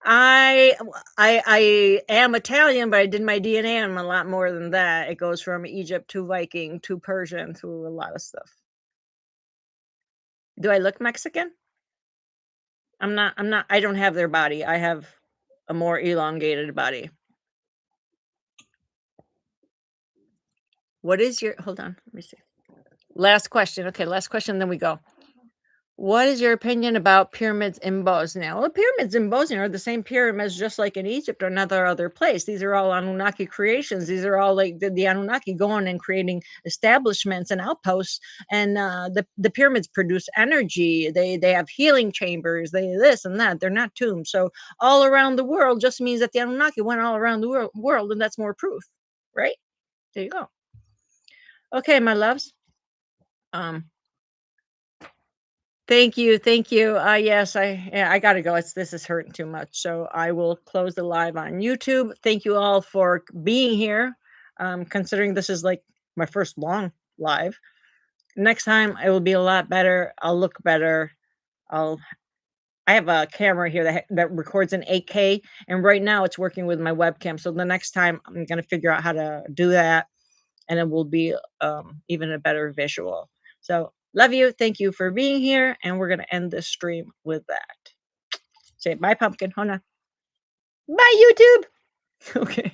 I am Italian, but I did my DNA on a lot more than that. It goes from Egypt to Viking to Persian to a lot of stuff. Do I look Mexican? I'm not I don't have their body. I have a more elongated body. What is your hold on, let me see. Last question. Okay, last question, then we go. What is your opinion about pyramids in Bosnia? Well, the pyramids in Bosnia are the same pyramids just like in Egypt or another other place. These are all Anunnaki creations. These are all like the Anunnaki going and creating establishments and outposts. And the pyramids produce energy. They have healing chambers. They this and that. They're not tombs. So all around the world just means that the Anunnaki went all around the world, and that's more proof, right? There you go. Okay, my loves. Um, thank you, thank you. Yes, I gotta go. This is hurting too much, so I will close the live on YouTube. Thank you all for being here. Considering this is like my first long live. Next time it will be a lot better. I'll look better. I'll I have a camera here that records in 8K, and right now it's working with my webcam. So the next time I'm gonna figure out how to do that, and it will be even a better visual. So love you. Thank you for being here, and we're gonna end this stream with that. Say bye, pumpkin. Hold on. Bye, YouTube. Okay.